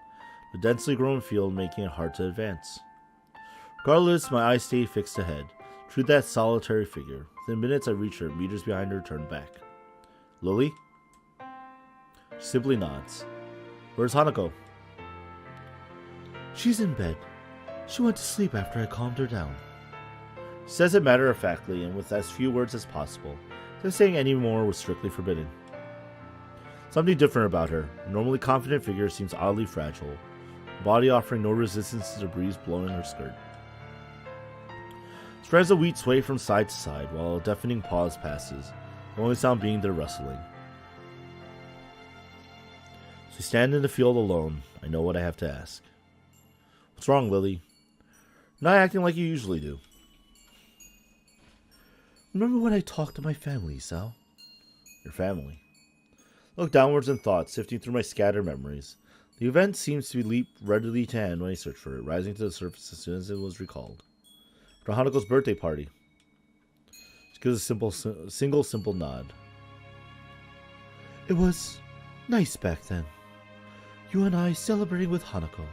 the densely grown field making it hard to advance. Regardless, my eyes stay fixed ahead, true to that solitary figure. Within minutes I reach her, meters behind her, turn back. Lily? She simply nods. Where's Hanako? She's in bed. She went to sleep after I calmed her down. She says it matter-of-factly and with as few words as possible, since saying any more was strictly forbidden. Something different about her. A normally confident figure seems oddly fragile, her body offering no resistance to the breeze blowing her skirt. Strands of wheat sway from side to side while a deafening pause passes, the only sound being their rustling. As we stand in the field alone, I know what I have to ask. What's wrong, Lily? You're not acting like you usually do. Remember when I talked to my family, Sal? Your family. I look downwards in thought, sifting through my scattered memories. The event seems to leap readily to hand when I search for it, rising to the surface as soon as it was recalled. For Hanako's birthday party. She gives a simple nod. It was nice back then. You and I celebrating with Hanako.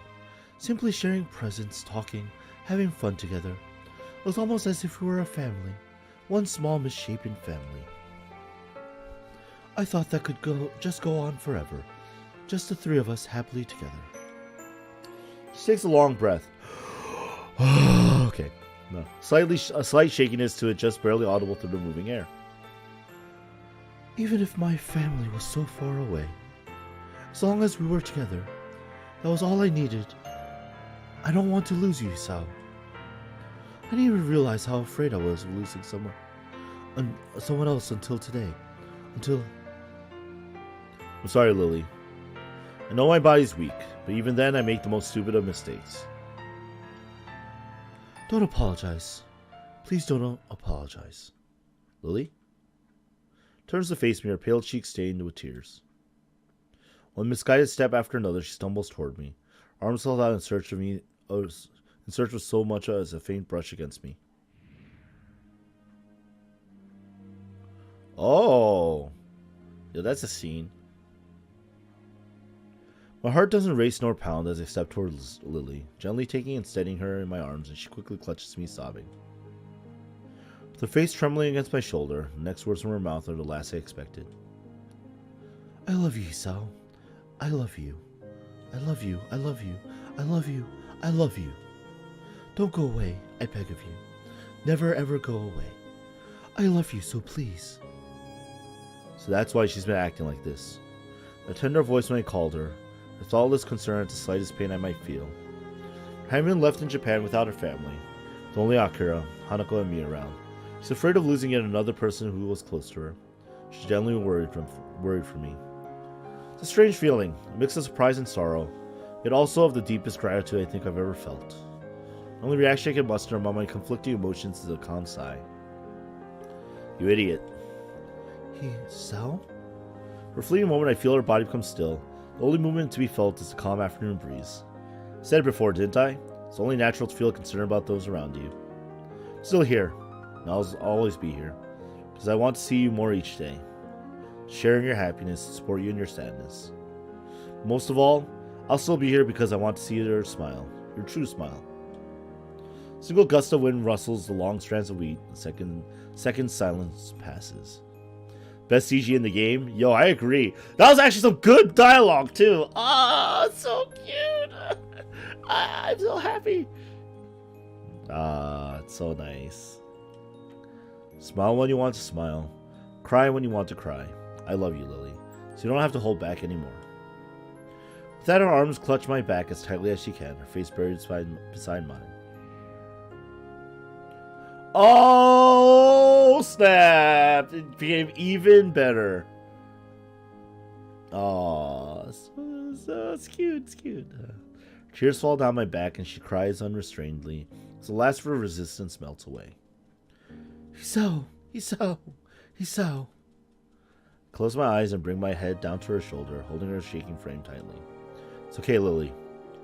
Simply sharing presents, talking, having fun together. It was almost as if we were a family. One small misshapen family. I thought that could just go on forever. Just the three of us happily together. She takes a long breath. Okay. No. A slight shakiness to it, just barely audible through the moving air. Even if my family was so far away, as long as we were together, that was all I needed. I don't want to lose you, Isao. I didn't even realize how afraid I was of losing someone else until today. I'm sorry, Lilly. I know my body's weak, but even then I make the most stupid of mistakes. Don't apologize. Please don't apologize. Lilly? Turns to face me, her pale cheeks stained with tears. One misguided step after another, she stumbles toward me, arms held out in search of so much as a faint brush against me. Oh, yeah, that's a scene. My heart doesn't race nor pound as I step towards Lilly, gently taking and steadying her in my arms, and she quickly clutches me, sobbing. With her face trembling against my shoulder, the next words from her mouth are the last I expected. I love you, Isao. I love you. I love you. I love you. I love you. I love you. Don't go away, I beg of you. Never ever go away. I love you, so please. So that's why she's been acting like this. A tender voice when I called her, her thoughtless concern at the slightest pain I might feel. Having been left in Japan without her family, with only Akira, Hanako, and me around, she's afraid of losing yet another person who was close to her. She's genuinely worried for me. It's a strange feeling, a mix of surprise and sorrow, yet also of the deepest gratitude I think I've ever felt. The only reaction I can muster among my conflicting emotions is a calm sigh. You idiot. Isao? For a fleeting moment I feel her body become still. The only movement to be felt is the calm afternoon breeze. I said it before, didn't I? It's only natural to feel concern about those around you. I'm still here, and I'll always be here, because I want to see you more each day. Sharing your happiness, support you in your sadness. Most of all, I'll still be here because I want to see your smile, your true smile. A single gust of wind rustles the long strands of wheat, and second silence passes. Best CG in the game? Yo, I agree. That was actually some good dialogue, too. Ah, so cute. I'm so happy. Ah, it's so nice. Smile when you want to smile. Cry when you want to cry. I love you, Lilly, so you don't have to hold back anymore. With that, her arms clutch my back as tightly as she can, her face buried beside mine. Oh, snap! It became even better. Oh, so it's cute, it's cute. Tears fall down my back and she cries unrestrainedly as the last of her resistance melts away. Isao! Close my eyes and bring my head down to her shoulder, holding her shaking frame tightly. It's okay, Lilly.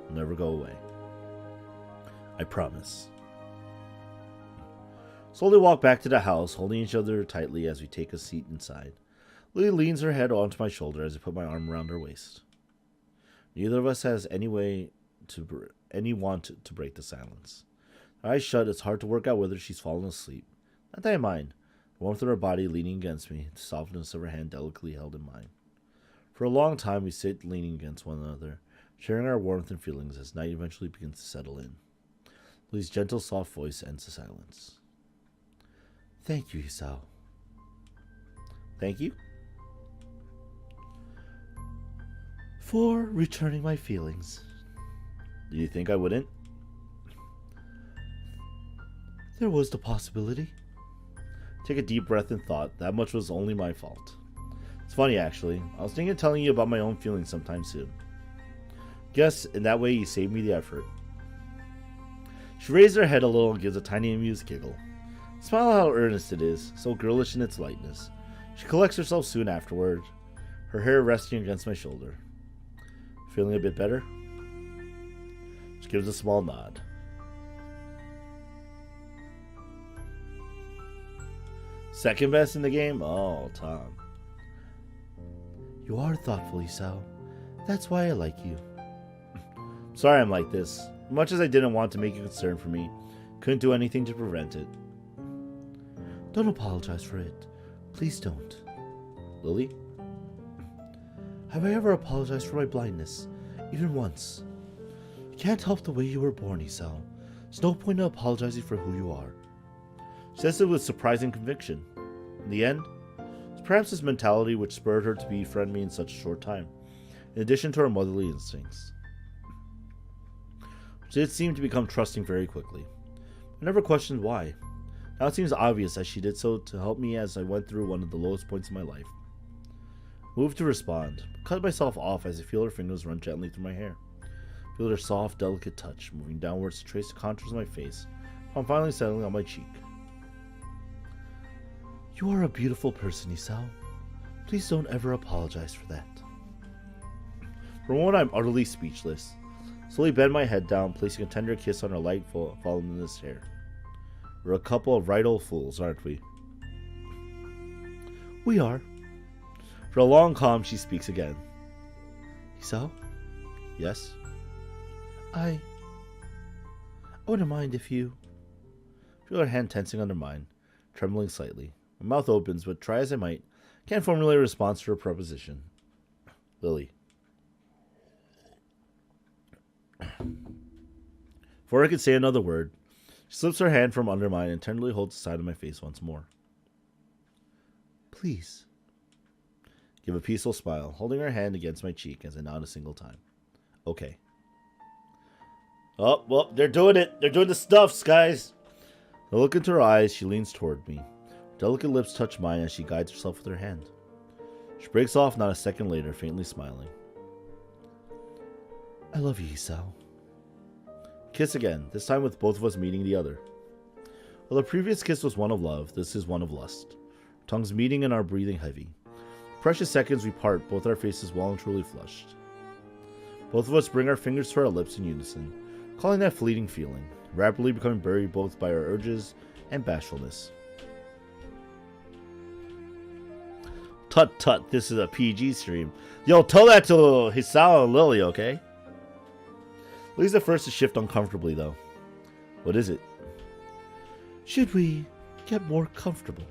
I'll never go away. I promise. Slowly walk back to the house, holding each other tightly as we take a seat inside. Lilly leans her head onto my shoulder as I put my arm around her waist. Neither of us has any want to break the silence. Her eyes shut, it's hard to work out whether she's fallen asleep. Not that I mind. The warmth of her body leaning against me, the softness of her hand delicately held in mine. For a long time we sit leaning against one another, sharing our warmth and feelings as night eventually begins to settle in. Lilly's gentle, soft voice ends the silence. Thank you, Isao. Thank you? For returning my feelings. Do you think I wouldn't? There was the possibility. Take a deep breath and thought, that much was only my fault. It's funny, actually. I was thinking of telling you about my own feelings sometime soon. Guess in that way you saved me the effort. She raised her head a little and gives a tiny amused giggle. Smile how earnest it is, so girlish in its lightness. She collects herself soon afterward, her hair resting against my shoulder. Feeling a bit better? She gives a small nod. Second best in the game? Oh, Tom. You are thoughtful, Isao. That's why I like you. Sorry I'm like this. Much as I didn't want to make you concerned for me, couldn't do anything to prevent it. Don't apologize for it. Please don't. Lilly? Have I ever apologized for my blindness? Even once? You can't help the way you were born, Isao. There's no point in apologizing for who you are. She says it with surprising conviction. In the end, it's perhaps this mentality which spurred her to befriend me in such a short time, in addition to her motherly instincts. She did seem to become trusting very quickly. I never questioned why. Now it seems obvious that she did so to help me as I went through one of the lowest points in my life. Moved to respond, but cut myself off as I feel her fingers run gently through my hair. Feel their soft, delicate touch moving downwards to trace the contours of my face, while I'm finally settling on my cheek. You are a beautiful person, Isao. Please don't ever apologize for that. For a moment I'm utterly speechless. Slowly bend my head down, placing a tender kiss on her light, voluminous hair. We're a couple of right old fools, aren't we? We are. For a long calm, she speaks again. Isao? Yes? I wouldn't mind if you... Feel her hand tensing under mine, trembling slightly. My mouth opens, but try as I might, can't formulate a response to her proposition. Lilly. Before I could say another word, she slips her hand from under mine and tenderly holds the side of my face once more. Please. Give a peaceful smile, holding her hand against my cheek as I nod a single time. Okay. Oh, well, they're doing it. They're doing the stuffs, guys. I look into her eyes. She leans toward me. Her delicate lips touch mine as she guides herself with her hand. She breaks off not a second later, faintly smiling. I love you, Isao. Kiss again, this time with both of us meeting the other. While the previous kiss was one of love, this is one of lust. Our tongues meeting and our breathing heavy. Precious seconds we part, both our faces well and truly flushed. Both of us bring our fingers to our lips in unison, calling that fleeting feeling, rapidly becoming buried both by our urges and bashfulness. Tut tut, this is a PG stream. Yo, tell that to Hisao and Lilly, okay? Lily's the first to shift uncomfortably, though. What is it? Should we get more comfortable?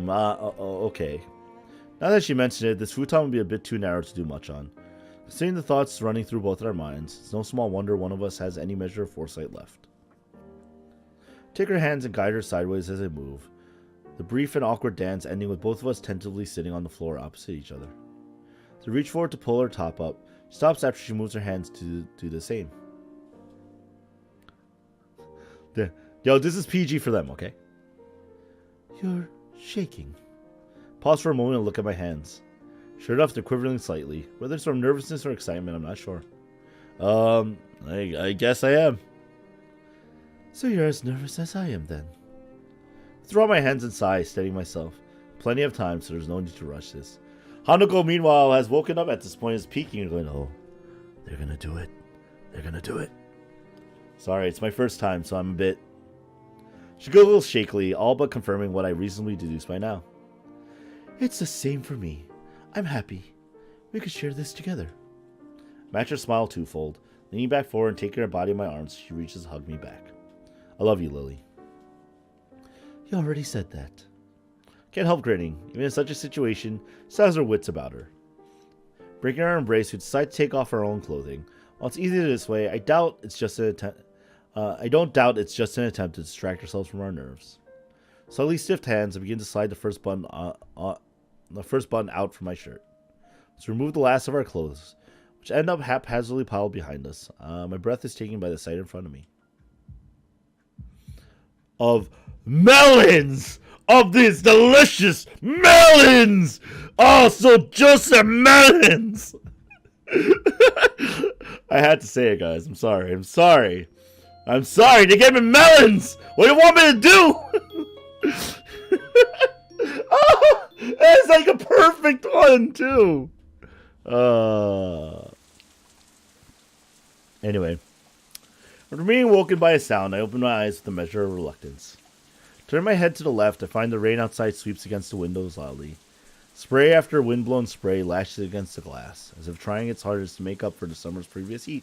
Okay. Now that she mentioned it, this futon would be a bit too narrow to do much on. Seeing the thoughts running through both our minds, it's no small wonder one of us has any measure of foresight left. Take her hands and guide her sideways as I move, the brief and awkward dance ending with both of us tentatively sitting on the floor opposite each other. To reach forward to pull her top up, she stops after she moves her hands to do the same. Yo, this is PG for them, okay? You're shaking. Pause for a moment and look at my hands. Sure enough, they're quivering slightly. Whether it's from nervousness or excitement, I'm not sure. I guess I am. So you're as nervous as I am, then? Throw out my hands and sigh, steadying myself. Plenty of time, so there's no need to rush this. Hanako, meanwhile, has woken up at this point, is peeking and going, oh, they're gonna do it. They're gonna do it. Sorry, it's my first time, so I'm a bit... She goes a little shakily, all but confirming what I reasonably deduced by now. It's the same for me. I'm happy. We could share this together. Match her smile twofold. Leaning back forward and taking her body in my arms, she reaches to hug me back. I love you, Lilly. You already said that. Can't help grinning. Even in such a situation, she has her wits about her. Breaking our embrace, we decide to take off our own clothing. While it's easier this way, I don't doubt it's just an attempt to distract ourselves from our nerves. Slightly stiff hands, I begin to slide the first button out from my shirt. Let's remove the last of our clothes, which end up haphazardly piled behind us. My breath is taken by the sight in front of me. Of melons! Of these delicious melons! Oh, so juicy melons! I had to say it, guys. I'm sorry. They gave me melons! What do you want me to do? Oh, it's like a perfect one, too. Anyway. After being woken by a sound, I open my eyes with a measure of reluctance. Turn my head to the left, I find the rain outside sweeps against the windows loudly. Spray after wind-blown spray lashes against the glass, as if trying its hardest to make up for the summer's previous heat.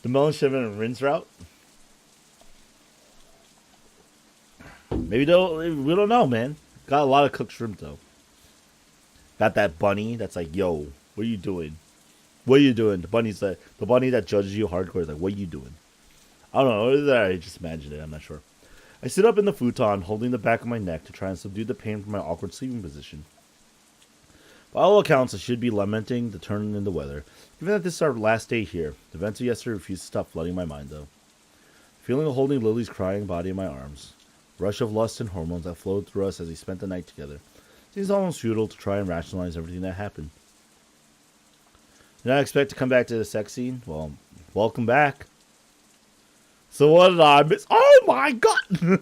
The melon shipment and rinse route? Maybe they'll... We don't know, man. Got a lot of cooked shrimp, though. Got that bunny that's like, yo, what are you doing? What are you doing? The bunny that judges you hardcore is like, what are you doing? I don't know. I just imagined it. I'm not sure. I sit up in the futon, holding the back of my neck to try and subdue the pain from my awkward sleeping position. By all accounts, I should be lamenting the turn in the weather. Given that this is our last day here, the events of yesterday refuse to stop flooding my mind, though. Feeling of holding Lily's crying body in my arms, rush of lust and hormones that flowed through us as we spent the night together, seems almost futile to try and rationalize everything that happened. Did I expect to come back to the sex scene? Well, welcome back. So what did I miss? Oh my god!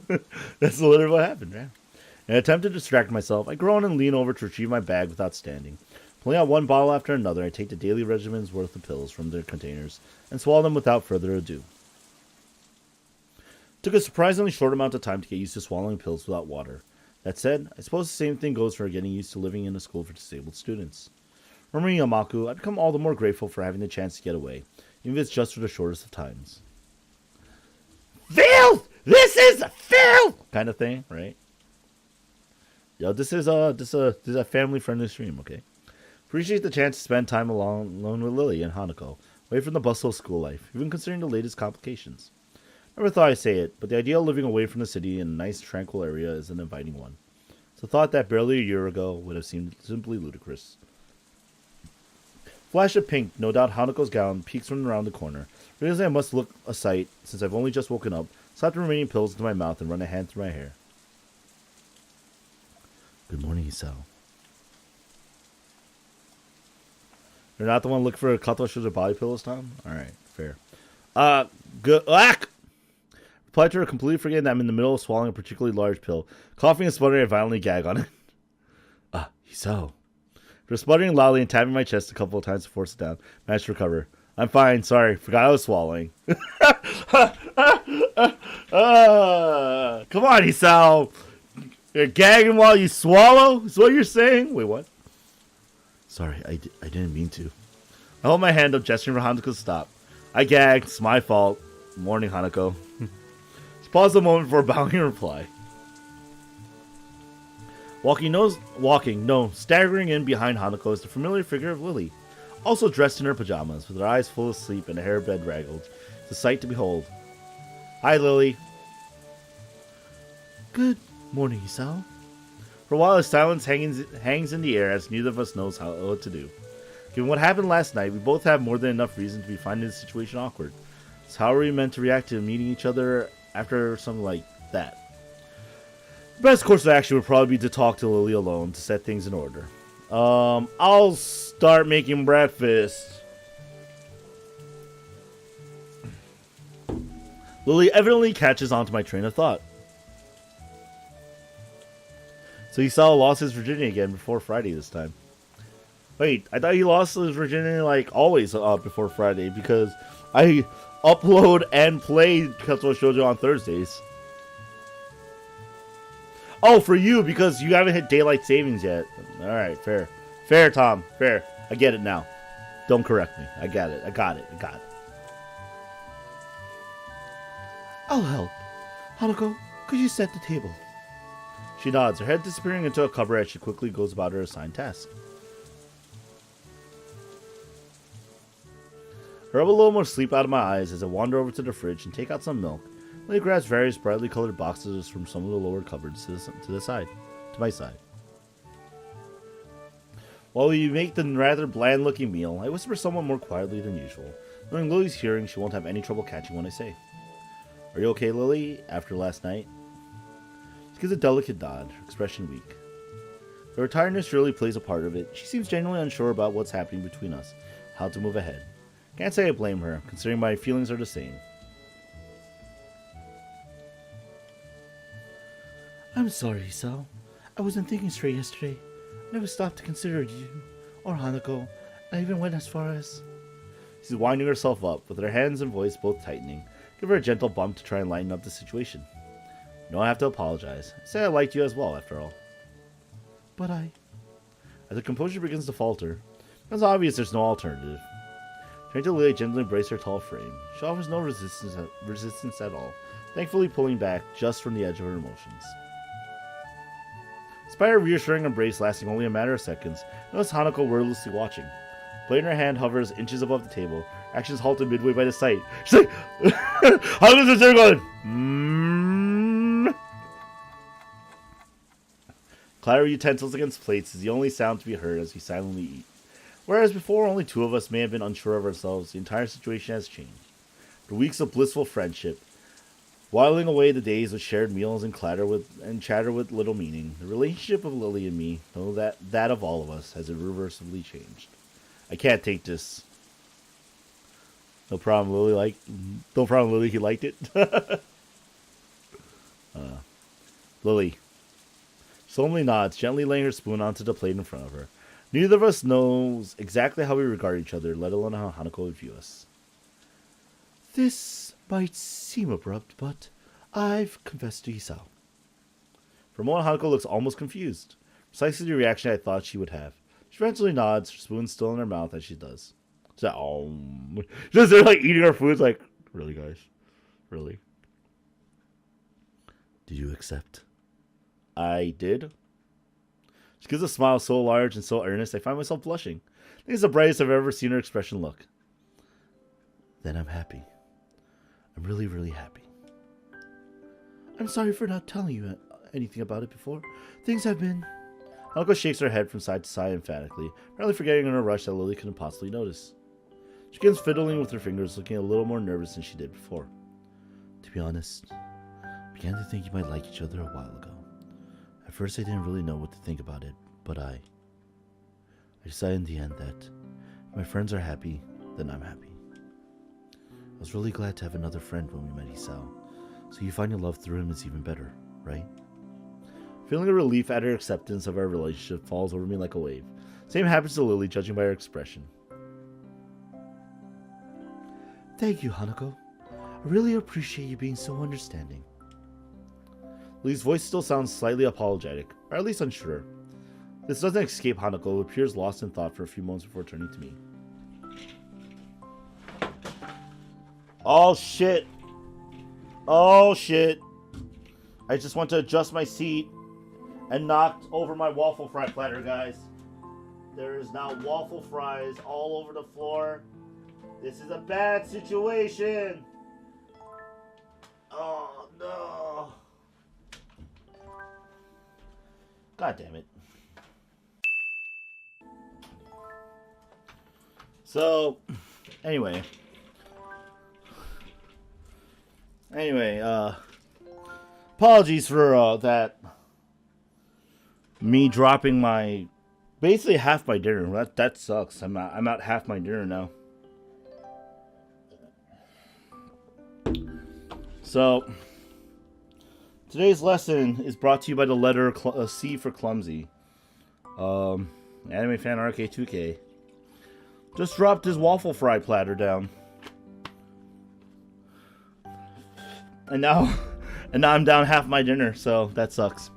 That's literally what happened, man. In an attempt to distract myself, I groan and lean over to retrieve my bag without standing. Pulling out one bottle after another, I take the daily regimen's worth of pills from their containers and swallow them without further ado. It took a surprisingly short amount of time to get used to swallowing pills without water. That said, I suppose the same thing goes for getting used to living in a school for disabled students. Remembering Yamaku, I become all the more grateful for having the chance to get away, even if it's just for the shortest of times. Filth! This is filth! Kind of thing, right? Yo, this is a family-friendly stream, okay? Appreciate the chance to spend time alone with Lily and Hanako, away from the bustle of school life, even considering the latest complications. Never thought I'd say it, but the idea of living away from the city in a nice, tranquil area is an inviting one. It's a thought that barely a year ago would have seemed simply ludicrous. Flash of pink, no doubt Hanako's gown, peeks from around the corner. Realizing I must look a sight, since I've only just woken up, slap the remaining pills into my mouth and run a hand through my hair. Good morning, Isao. You're not the one looking for a Katawa Shoujo body pillows, Tom? Alright, fair. Good. Reply to her, completely forgetting that I'm in the middle of swallowing a particularly large pill. Coughing and sputtering, I violently gag on it. Isao. For sputtering loudly and tapping my chest a couple of times to force it down, managed to recover. I'm fine, sorry. Forgot I was swallowing. Come on, Isao. You're gagging while you swallow? Is what you're saying? Wait, what? Sorry, I didn't mean to. I hold my hand up, gesturing for Hanako to stop. I gagged. It's my fault. Morning, Hanako. Just pause a moment before bowing in reply. Staggering in behind Hanako is the familiar figure of Lily, also dressed in her pajamas, with her eyes full of sleep and her hair bedraggled. It's a sight to behold. Hi, Lily. Good morning, Isao. For a while, a silence hangs in the air as neither of us knows what to do. Given what happened last night, we both have more than enough reason to be finding the situation awkward. So how are we meant to react to meeting each other after something like that? The best course of action would probably be to talk to Lily alone to set things in order. I'll start making breakfast. Lily evidently catches onto my train of thought. So Isao lost his virginity again before Friday this time. Wait, I thought he lost his virginity like always before Friday because I upload and play Katawa Shoujo on Thursdays. Oh, for you, because you haven't hit daylight savings yet. Alright, fair. Fair, Tom. Fair. I get it now. Don't correct me. I got it. I'll help. Hanako, could you set the table? She nods, her head disappearing into a cupboard as she quickly goes about her assigned task. I rub a little more sleep out of my eyes as I wander over to the fridge and take out some milk. Lily grabs various brightly colored boxes from some of the lower cupboards to my side. While we make the rather bland-looking meal, I whisper somewhat more quietly than usual. Knowing Lily's hearing, she won't have any trouble catching what I say. Are you okay, Lily, after last night? She gives a delicate nod, her expression weak. Her tiredness surely plays a part of it. She seems genuinely unsure about what's happening between us, how to move ahead. Can't say I blame her, considering my feelings are the same. I'm sorry, Isao. I wasn't thinking straight yesterday. I never stopped to consider you, or Hanako. I even went as far as... She's winding herself up, with her hands and voice both tightening. Give her a gentle bump to try and lighten up the situation. No, I have to apologize. Say I liked you as well, after all. But As her composure begins to falter, it's obvious there's no alternative. She Turning to Lilly, gently embraced her tall frame. She offers no resistance at all, thankfully pulling back just from the edge of her emotions. Despite her reassuring embrace lasting only a matter of seconds, notice Hanako wordlessly watching. Blade in her hand hovers inches above the table, actions halted midway by the sight. She's like, Hanako's just there going, Clatter of utensils against plates is the only sound to be heard as we silently eat. Whereas before only two of us may have been unsure of ourselves, the entire situation has changed. For weeks of blissful friendship, whiling away the days with shared meals and chatter with little meaning, the relationship of Lilly and me, though that of all of us, has irreversibly changed. I can't take this. No problem, Lilly. He liked it. Lilly solemnly nods, gently laying her spoon onto the plate in front of her. Neither of us knows exactly how we regard each other, let alone how Hanako would view us. This might seem abrupt, but I've confessed to Isao. For a moment, Hanako looks almost confused. Precisely the reaction I thought she would have. She eventually nods, her spoon still in her mouth as she does. She's like, oh. Just they're like eating our food. It's like, really, guys? Really? Did you accept? I did. She gives a smile so large and so earnest, I find myself blushing. I think it's the brightest I've ever seen her expression look. Then I'm happy. I'm really, really happy. I'm sorry for not telling you anything about it before. Things have been... Hanako shakes her head from side to side emphatically, apparently forgetting in a rush that Lilly couldn't possibly notice. She begins fiddling with her fingers, looking a little more nervous than she did before. To be honest, I began to think you might like each other a while ago. At first I didn't really know what to think about it, but I decided in the end that if my friends are happy, then I'm happy. I was really glad to have another friend when we met Isao, so you find your love through him is even better, right? Feeling a relief at her acceptance of our relationship falls over me like a wave. Same happens to Lilly, judging by her expression. Thank you, Hanako. I really appreciate you being so understanding. Lilly's voice still sounds slightly apologetic, or at least unsure. This doesn't escape Hanako, who appears lost in thought for a few moments before turning to me. Oh shit! Oh shit! I just went to adjust my seat and knocked over my waffle fry platter, guys. There is now waffle fries all over the floor. This is a bad situation. Oh no. God damn it. So, anyway, apologies for that. Me dropping my basically half my dinner. That sucks. I'm out half my dinner now. So, today's lesson is brought to you by the letter C for clumsy. Anime fan RK2K just dropped his waffle fry platter down, and now I'm down half my dinner. So that sucks.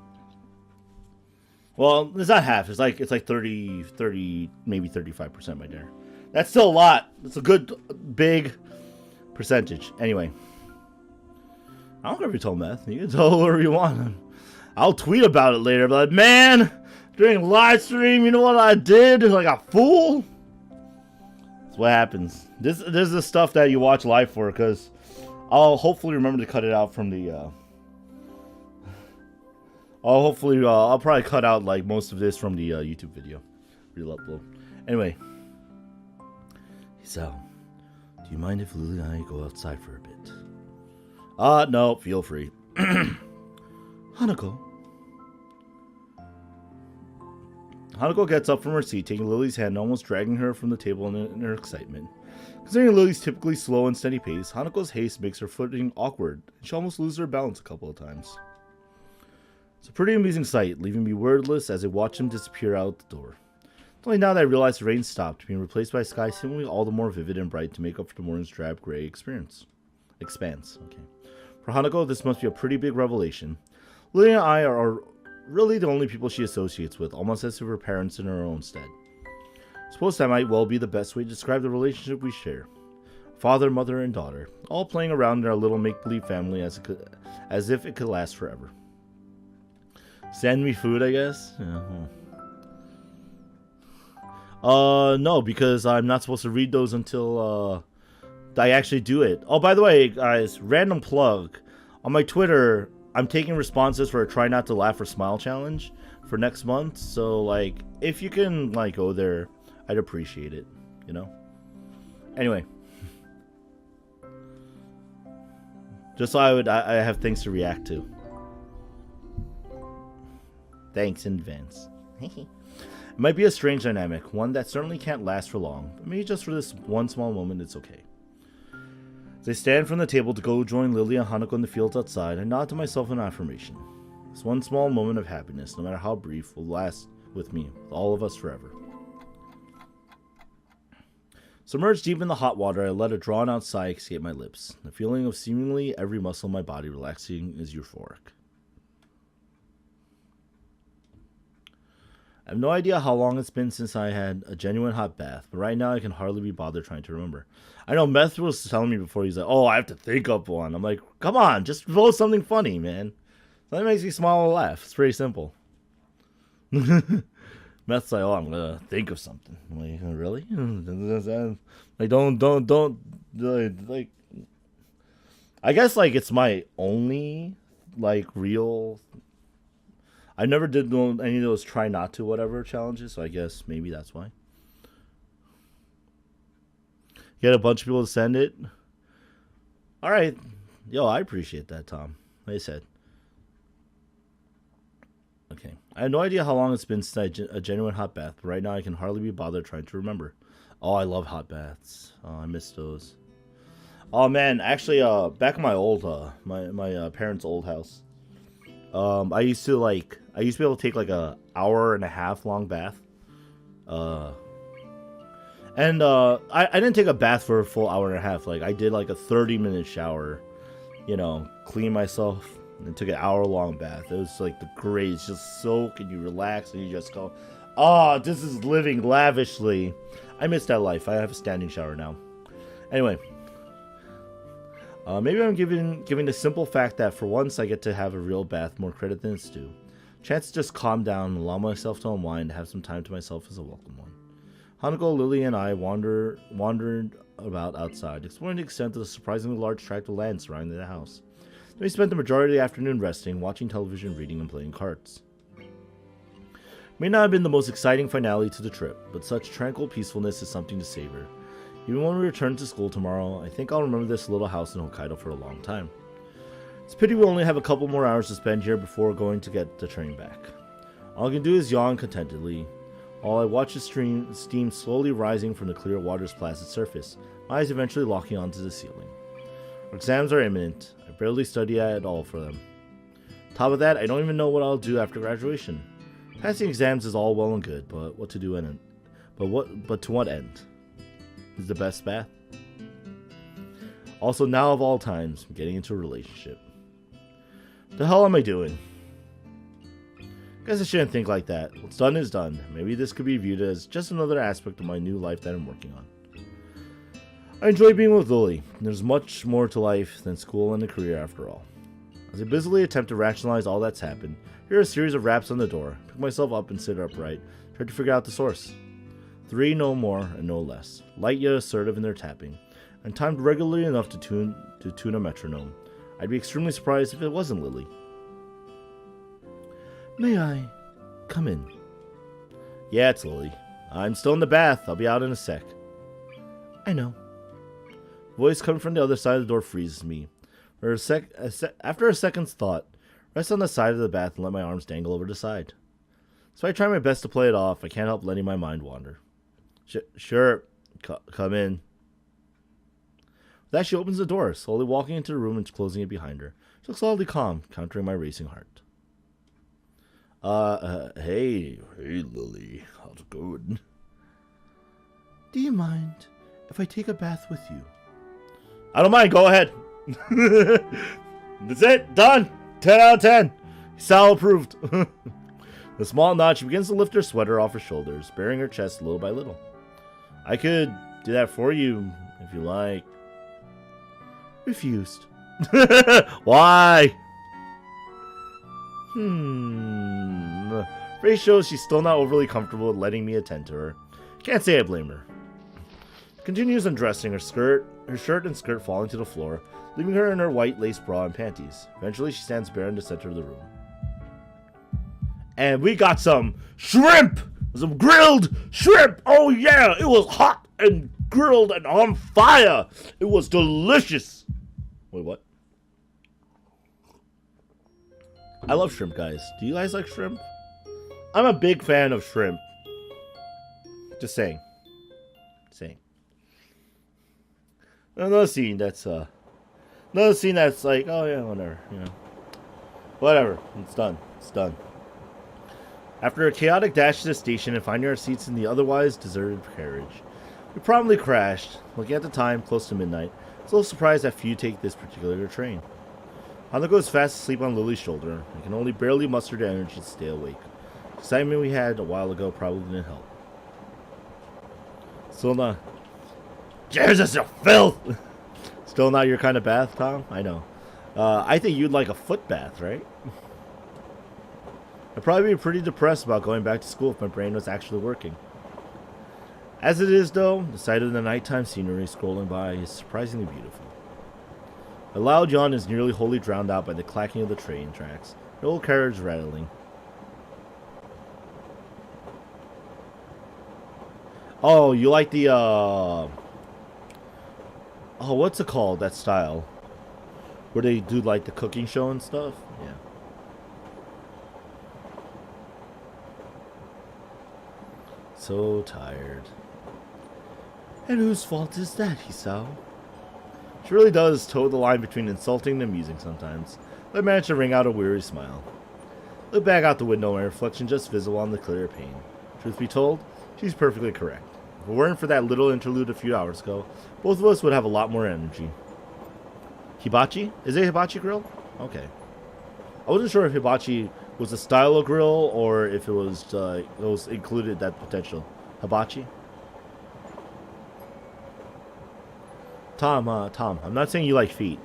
Well, it's not half. It's like 30, maybe 35% of my dinner. That's still a lot. That's a good big percentage. Anyway, I don't care if you told Meth. You can tell whoever you want. I'll tweet about it later. But man, during live stream, you know what I did? Like a fool. That's what happens. This is the stuff that you watch live for, because I'll hopefully remember to cut it out from the. I'll probably cut out like most of this from the YouTube video. Real upload. Anyway. Isao, do you mind if Lilly and I go outside for a bit? No, feel free. Hanako. Hanako gets up from her seat, taking Lily's hand and almost dragging her from the table in her excitement. Considering Lily's typically slow and steady pace, Hanako's haste makes her footing awkward, and she almost loses her balance a couple of times. It's a pretty amusing sight, leaving me wordless as I watch him disappear out the door. It's only now that I realize the rain stopped, being replaced by a sky seemingly all the more vivid and bright to make up for the morning's drab gray expanse. Okay. For Hanako, this must be a pretty big revelation. Lily and I are really the only people she associates with, almost as if her parents in her own stead. I suppose that might well be the best way to describe the relationship we share. Father, mother, and daughter, all playing around in our little make-believe family as if it could last forever. Send me food, I guess? Yeah. No, because I'm not supposed to read those until, I actually do it. Oh, by the way, guys, random plug. On my Twitter, I'm taking responses for a Try Not to Laugh or Smile challenge for next month. So, like, if you can, like, go there, I'd appreciate it, you know? Anyway. Just so I have things to react to. Thanks in advance. It might be a strange dynamic, one that certainly can't last for long, but maybe just for this one small moment, it's okay. As I stand from the table to go join Lilly and Hanako in the fields outside, I nod to myself an affirmation. This one small moment of happiness, no matter how brief, will last with me, with all of us forever. Submerged deep in the hot water, I let a drawn-out sigh escape my lips. The feeling of seemingly every muscle in my body relaxing is euphoric. I have no idea how long it's been since I had a genuine hot bath, but right now I can hardly be bothered trying to remember. I know Meth was telling me before, he's like, oh, I have to think up one. I'm like, come on, just post something funny, man. That makes me smile or laugh. It's pretty simple. Meth's like, oh, I'm gonna think of something. I'm like, really? Like, don't, like, I guess, like, it's my only, like, real, I never did any of those try not to whatever challenges, so I guess maybe that's why. You had a bunch of people to send it? Alright. Yo, I appreciate that, Tom. Like I said. Okay. I have no idea how long it's been since a genuine hot bath, but right now I can hardly be bothered trying to remember. Oh, I love hot baths. Oh, I miss those. Oh, man. Actually, back in my old, my parents' old house, I used to be able to take like a hour and a half long bath. I didn't take a bath for a full hour and a half. Like, I did like a 30-minute shower, you know, clean myself, and took an hour-long bath. It was like the greatest. Just soak and you relax and you just go, oh, this is living lavishly. I miss that life. I have a standing shower now. Anyway. Maybe I'm giving the simple fact that for once I get to have a real bath more credit than it's due. Chance to just calm down and allow myself to unwind and have some time to myself is a welcome one. Hanako, Lilly, and I wandered about outside, exploring the extent of the surprisingly large tract of land surrounding the house. Then we spent the majority of the afternoon resting, watching television, reading, and playing cards. May not have been the most exciting finale to the trip, but such tranquil peacefulness is something to savor. Even when we return to school tomorrow, I think I'll remember this little house in Hokkaido for a long time. It's a pity we only have a couple more hours to spend here before going to get the train back. All I can do is yawn contentedly, while I watch the steam slowly rising from the clear water's placid surface, my eyes eventually locking onto the ceiling. Our exams are imminent. I barely study at all for them. Top of that, I don't even know what I'll do after graduation. Passing exams is all well and good, but what to do in it? But to what end? Is the best bath? Also, now of all times, I'm getting into a relationship. The hell am I doing? Guess I shouldn't think like that. What's done is done. Maybe this could be viewed as just another aspect of my new life that I'm working on. I enjoy being with Lilly. There's much more to life than school and a career after all. As I busily attempt to rationalize all that's happened, hear a series of raps on the door, pick myself up and sit upright, try to figure out the source. 3, no more and no less, light yet assertive in their tapping, and timed regularly enough to tune a metronome. I'd be extremely surprised if it wasn't Lilly. May I come in? Yeah, it's Lilly. I'm still in the bath. I'll be out in a sec. I know. Voice coming from the other side of the door freezes me. After a second's thought, rest on the side of the bath and let my arms dangle over the side. So I try my best to play it off. I can't help letting my mind wander. Sure, come in. With that, she opens the door, slowly walking into the room and closing it behind her. She looks oddly calm, countering my racing heart. Hey, Lilly. How's it going? Do you mind if I take a bath with you? I don't mind. Go ahead. That's it. Done. 10 out of 10. Sal approved. The small nod, she begins to lift her sweater off her shoulders, baring her chest little by little. I could do that for you, if you like. refused. Why? Phrase shows she's still not overly comfortable with letting me attend to her. Can't say I blame her. Continues undressing, her shirt and skirt falling to the floor, leaving her in her white lace bra and panties. Eventually, she stands bare in the center of the room. And we got some shrimp! Some grilled shrimp! Oh yeah! It was hot and grilled and on fire! It was delicious! Wait, what? I love shrimp, guys. Do you guys like shrimp? I'm a big fan of shrimp. Just saying. Another scene that's like, oh yeah, whatever, you know. Whatever. It's done. After a chaotic dash to the station and finding our seats in the otherwise deserted carriage, we promptly crashed. Looking at the time, close to midnight, I was a little surprised that few take this particular train. Hanako is fast asleep on Lily's shoulder and can only barely muster the energy to stay awake. The excitement we had a while ago probably didn't help. Still not. Jesus, you filth! Still not your kind of bath, Tom? I know. I think you'd like a foot bath, right? I'd probably be pretty depressed about going back to school if my brain was actually working. As it is, though, the sight of the nighttime scenery scrolling by is surprisingly beautiful. A loud yawn is nearly wholly drowned out by the clacking of the train tracks, the old carriage rattling. Oh, you like the, oh, what's it called, that style? Where they do, like, the cooking show and stuff? Yeah. So tired. And whose fault is that, Hisao? She really does toe the line between insulting and amusing sometimes, but I managed to wring out a weary smile. Look back out the window, my reflection just visible on the clear pane. Truth be told, she's perfectly correct. If it weren't for that little interlude a few hours ago, both of us would have a lot more energy. Hibachi? Is it hibachi grill? Okay. I wasn't sure if hibachi was a style of grill or if it was included that potential. Hibachi? Tom, I'm not saying you like feet.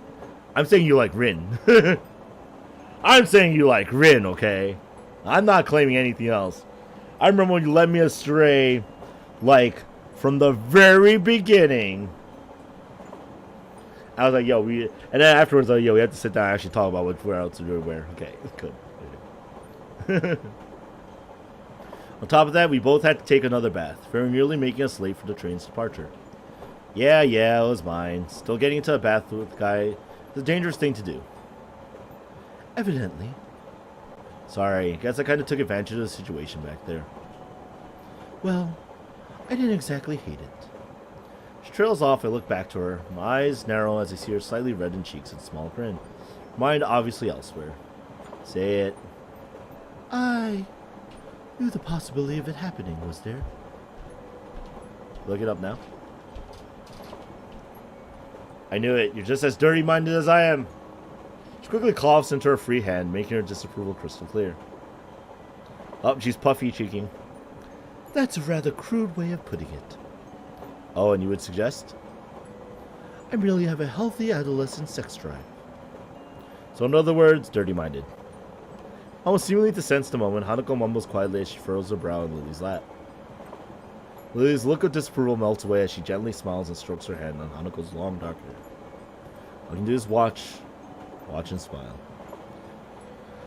I'm saying you like Rin. I'm saying you like Rin, okay? I'm not claiming anything else. I remember when you led me astray, like, from the very beginning. I was like, yo, and then afterwards, like, yo, we have to sit down and actually talk about what else to do and where. Okay, good. On top of that, we both had to take another bath, very nearly making us late for the train's departure. Yeah, it was mine. Still getting into a bath with a guy is a dangerous thing to do. Evidently. Sorry, guess I kind of took advantage of the situation back there. Well, I didn't exactly hate it. She trails off, I look back to her. My eyes narrow as I see her slightly reddened cheeks and small grin. Mind obviously elsewhere. Say it. I knew the possibility of it happening, was there? Look it up now. I knew it. You're just as dirty-minded as I am. She quickly coughs into her free hand, making her disapproval crystal clear. Oh, she's puffy-cheeking. That's a rather crude way of putting it. Oh, and you would suggest? I merely have a healthy adolescent sex drive. So in other words, dirty-minded. Almost seemingly to sense the moment, Hanako mumbles quietly as she furrows her brow in Lily's lap. Lily's look of disapproval melts away as she gently smiles and strokes her hand on Hanako's long dark hair. All I can do is watch and smile.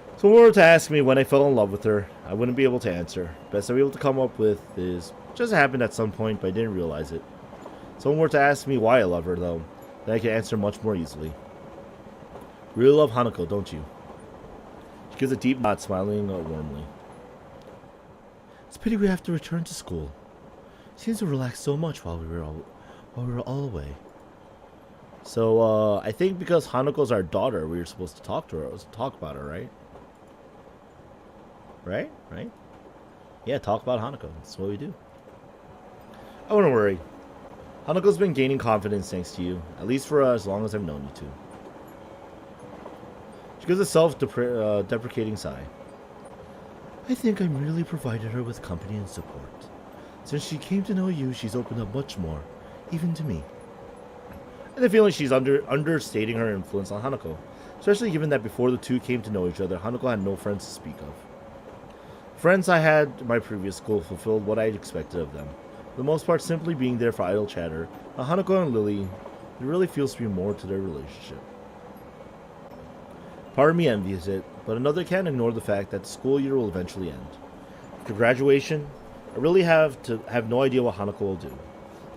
So if someone were to ask me when I fell in love with her, I wouldn't be able to answer. Best I'm able to come up with is, just happened at some point, but I didn't realize it. If someone were to ask me why I love her, though, then I can answer much more easily. You really love Hanako, don't you? She gives a deep nod, smiling warmly. It's a pity we have to return to school. Seems to relax so much while we were all away. So, I think because Hanako's our daughter, we were supposed to talk to her, talk about her, right? Right? Yeah, talk about Hanako. That's what we do. I wouldn't worry. Hanako's been gaining confidence thanks to you, at least for as long as I've known you two. She gives a self-deprecating sigh. I think I merely provided her with company and support. Since she came to know you, she's opened up much more, even to me. and the feeling she's understating her influence on Hanako, especially given that before the two came to know each other, Hanako had no friends to speak of. Friends I had in my previous school fulfilled what I had expected of them, for the most part simply being there for idle chatter. Now Hanako and Lilly, there really feels to be more to their relationship. Part of me envies it, but another can't ignore the fact that the school year will eventually end. After graduation, I really have no idea what Hanako will do.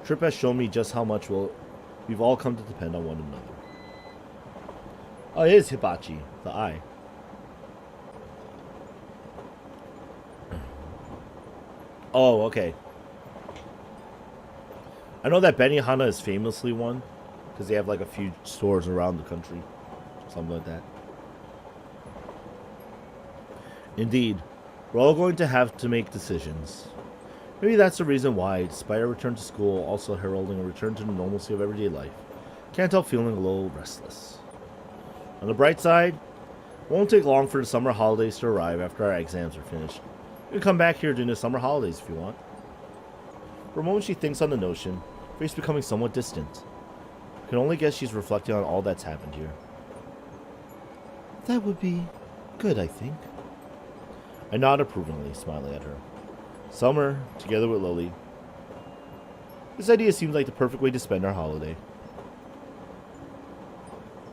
The trip has shown me just how much we've all come to depend on one another. Oh, it is Hibachi, the eye. Oh, okay. I know that Benihana is famously one, because they have like a few stores around the country. Something like that. Indeed, we're all going to have to make decisions. Maybe that's the reason why, despite our return to school also heralding a return to the normalcy of everyday life, can't help feeling a little restless. On the bright side, it won't take long for the summer holidays to arrive after our exams are finished. You can come back here during the summer holidays if you want. For a moment she thinks on the notion, her face becoming somewhat distant. I can only guess she's reflecting on all that's happened here. That would be good, I think. I nod approvingly, smiling at her. Summer, together with Lilly. This idea seems like the perfect way to spend our holiday.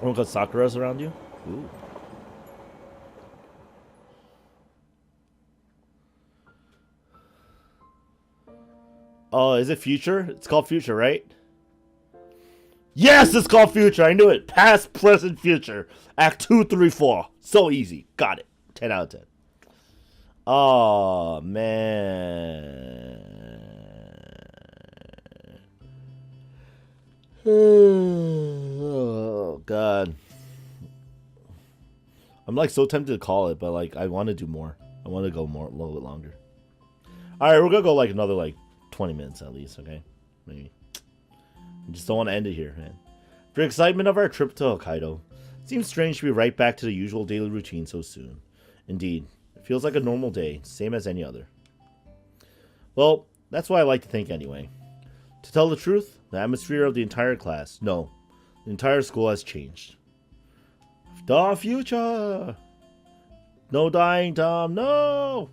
Oh, got Sakura's around you? Ooh. Oh, is it Future? It's called Future, right? Yes, it's called Future. I knew it. Past, present, future. Act 2, 3, 4. So easy. Got it. 10 out of 10. Oh, man. Oh, God. I'm like so tempted to call it, but like I want to do more. I want to go more, a little bit longer. All right, we're gonna go like another like 20 minutes at least, okay? Maybe. I just don't want to end it here, man. For excitement of our trip to Hokkaido, it seems strange to be right back to the usual daily routine so soon. Indeed, it feels like a normal day, same as any other. Well, that's what I like to think anyway. To tell the truth, the atmosphere of the entire class, no, the entire school has changed. The future! No dying, Tom, no!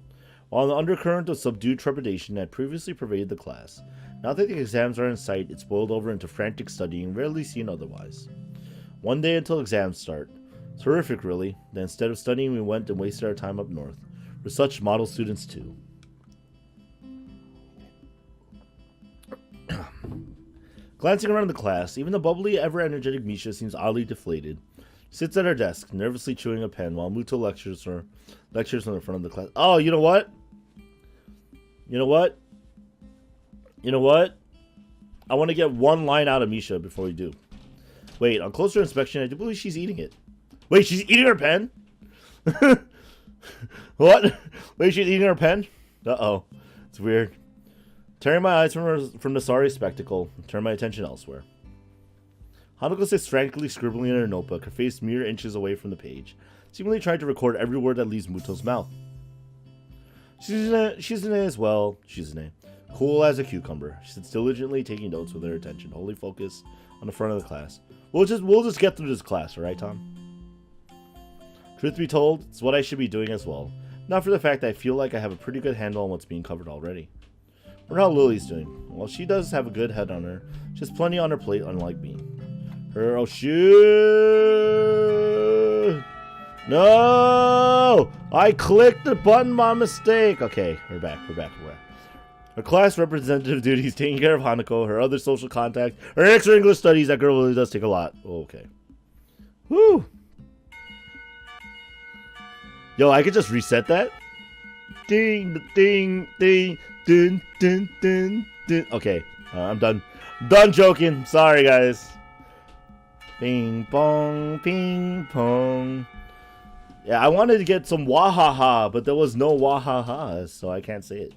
While the undercurrent of subdued trepidation had previously pervaded the class, now that the exams are in sight, it's boiled over into frantic studying rarely seen otherwise. One day until exams start. Terrific, really, that instead of studying we went and wasted our time up north. We're such model students too. Glancing around the class, even the bubbly, ever-energetic Misha seems oddly deflated. She sits at her desk, nervously chewing a pen while Muto lectures from the front of the class. Oh, you know what? You know what? You know what? I want to get one line out of Misha before we do. Wait, on closer inspection, I do believe she's eating it. Wait, she's eating her pen? What? Wait, she's eating her pen? Uh-oh. It's weird. Tearing my eyes from the sorry spectacle, turn my attention elsewhere. Hanako sits frantically scribbling in her notebook, her face mere inches away from the page, seemingly trying to record every word that leaves Muto's mouth. Shizune as well. Shizune. Cool as a cucumber. She sits diligently taking notes with her attention, wholly focused on the front of the class. We'll just get through this class, alright, Tom? Truth be told, it's what I should be doing as well. Not for the fact that I feel like I have a pretty good handle on what's being covered already. Or how Lily's doing. Well, she does have a good head on her. She has plenty on her plate, unlike me. Oh shoot! No! I clicked the button by mistake. Okay, we're back. Her class representative duties, taking care of Hanako, her other social contact, her extra English studies. That girl really does take a lot. Oh, okay. Woo! Yo, I could just reset that. Ding, ding, ding, ding, ding, ding, ding. Okay, I'm done. Done joking. Sorry, guys. Ping pong, ping pong. Yeah, I wanted to get some wahaha, but there was no wahaha, so I can't say it.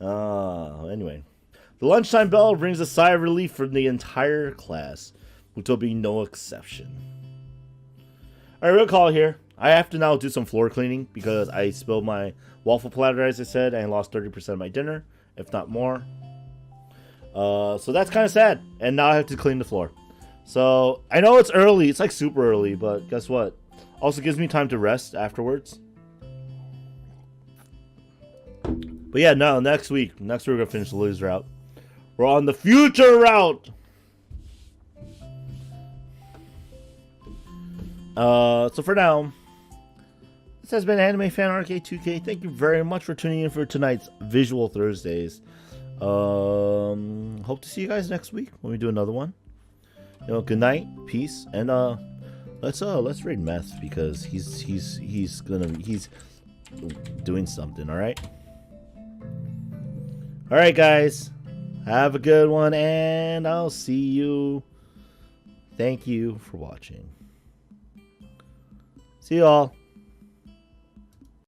Anyway. The lunchtime bell brings a sigh of relief from the entire class, Muto being no exception. Alright, we'll call here. I have to now do some floor cleaning because I spilled my waffle platter, as I said, and lost 30% of my dinner, if not more. So that's kind of sad. And now I have to clean the floor. So I know it's early. It's like super early, but guess what? Also gives me time to rest afterwards. But yeah, no, next week we're gonna finish the Lilly's route. We're on the future route. So for now, this has been Anime Fan Arcade 2K. Thank you very much for tuning in for tonight's Visual Thursdays. Hope to see you guys next week when we do another one. You know, good night, peace, and let's raid Meth because he's doing something. All right, guys, have a good one, and I'll see you. Thank you for watching. See you all.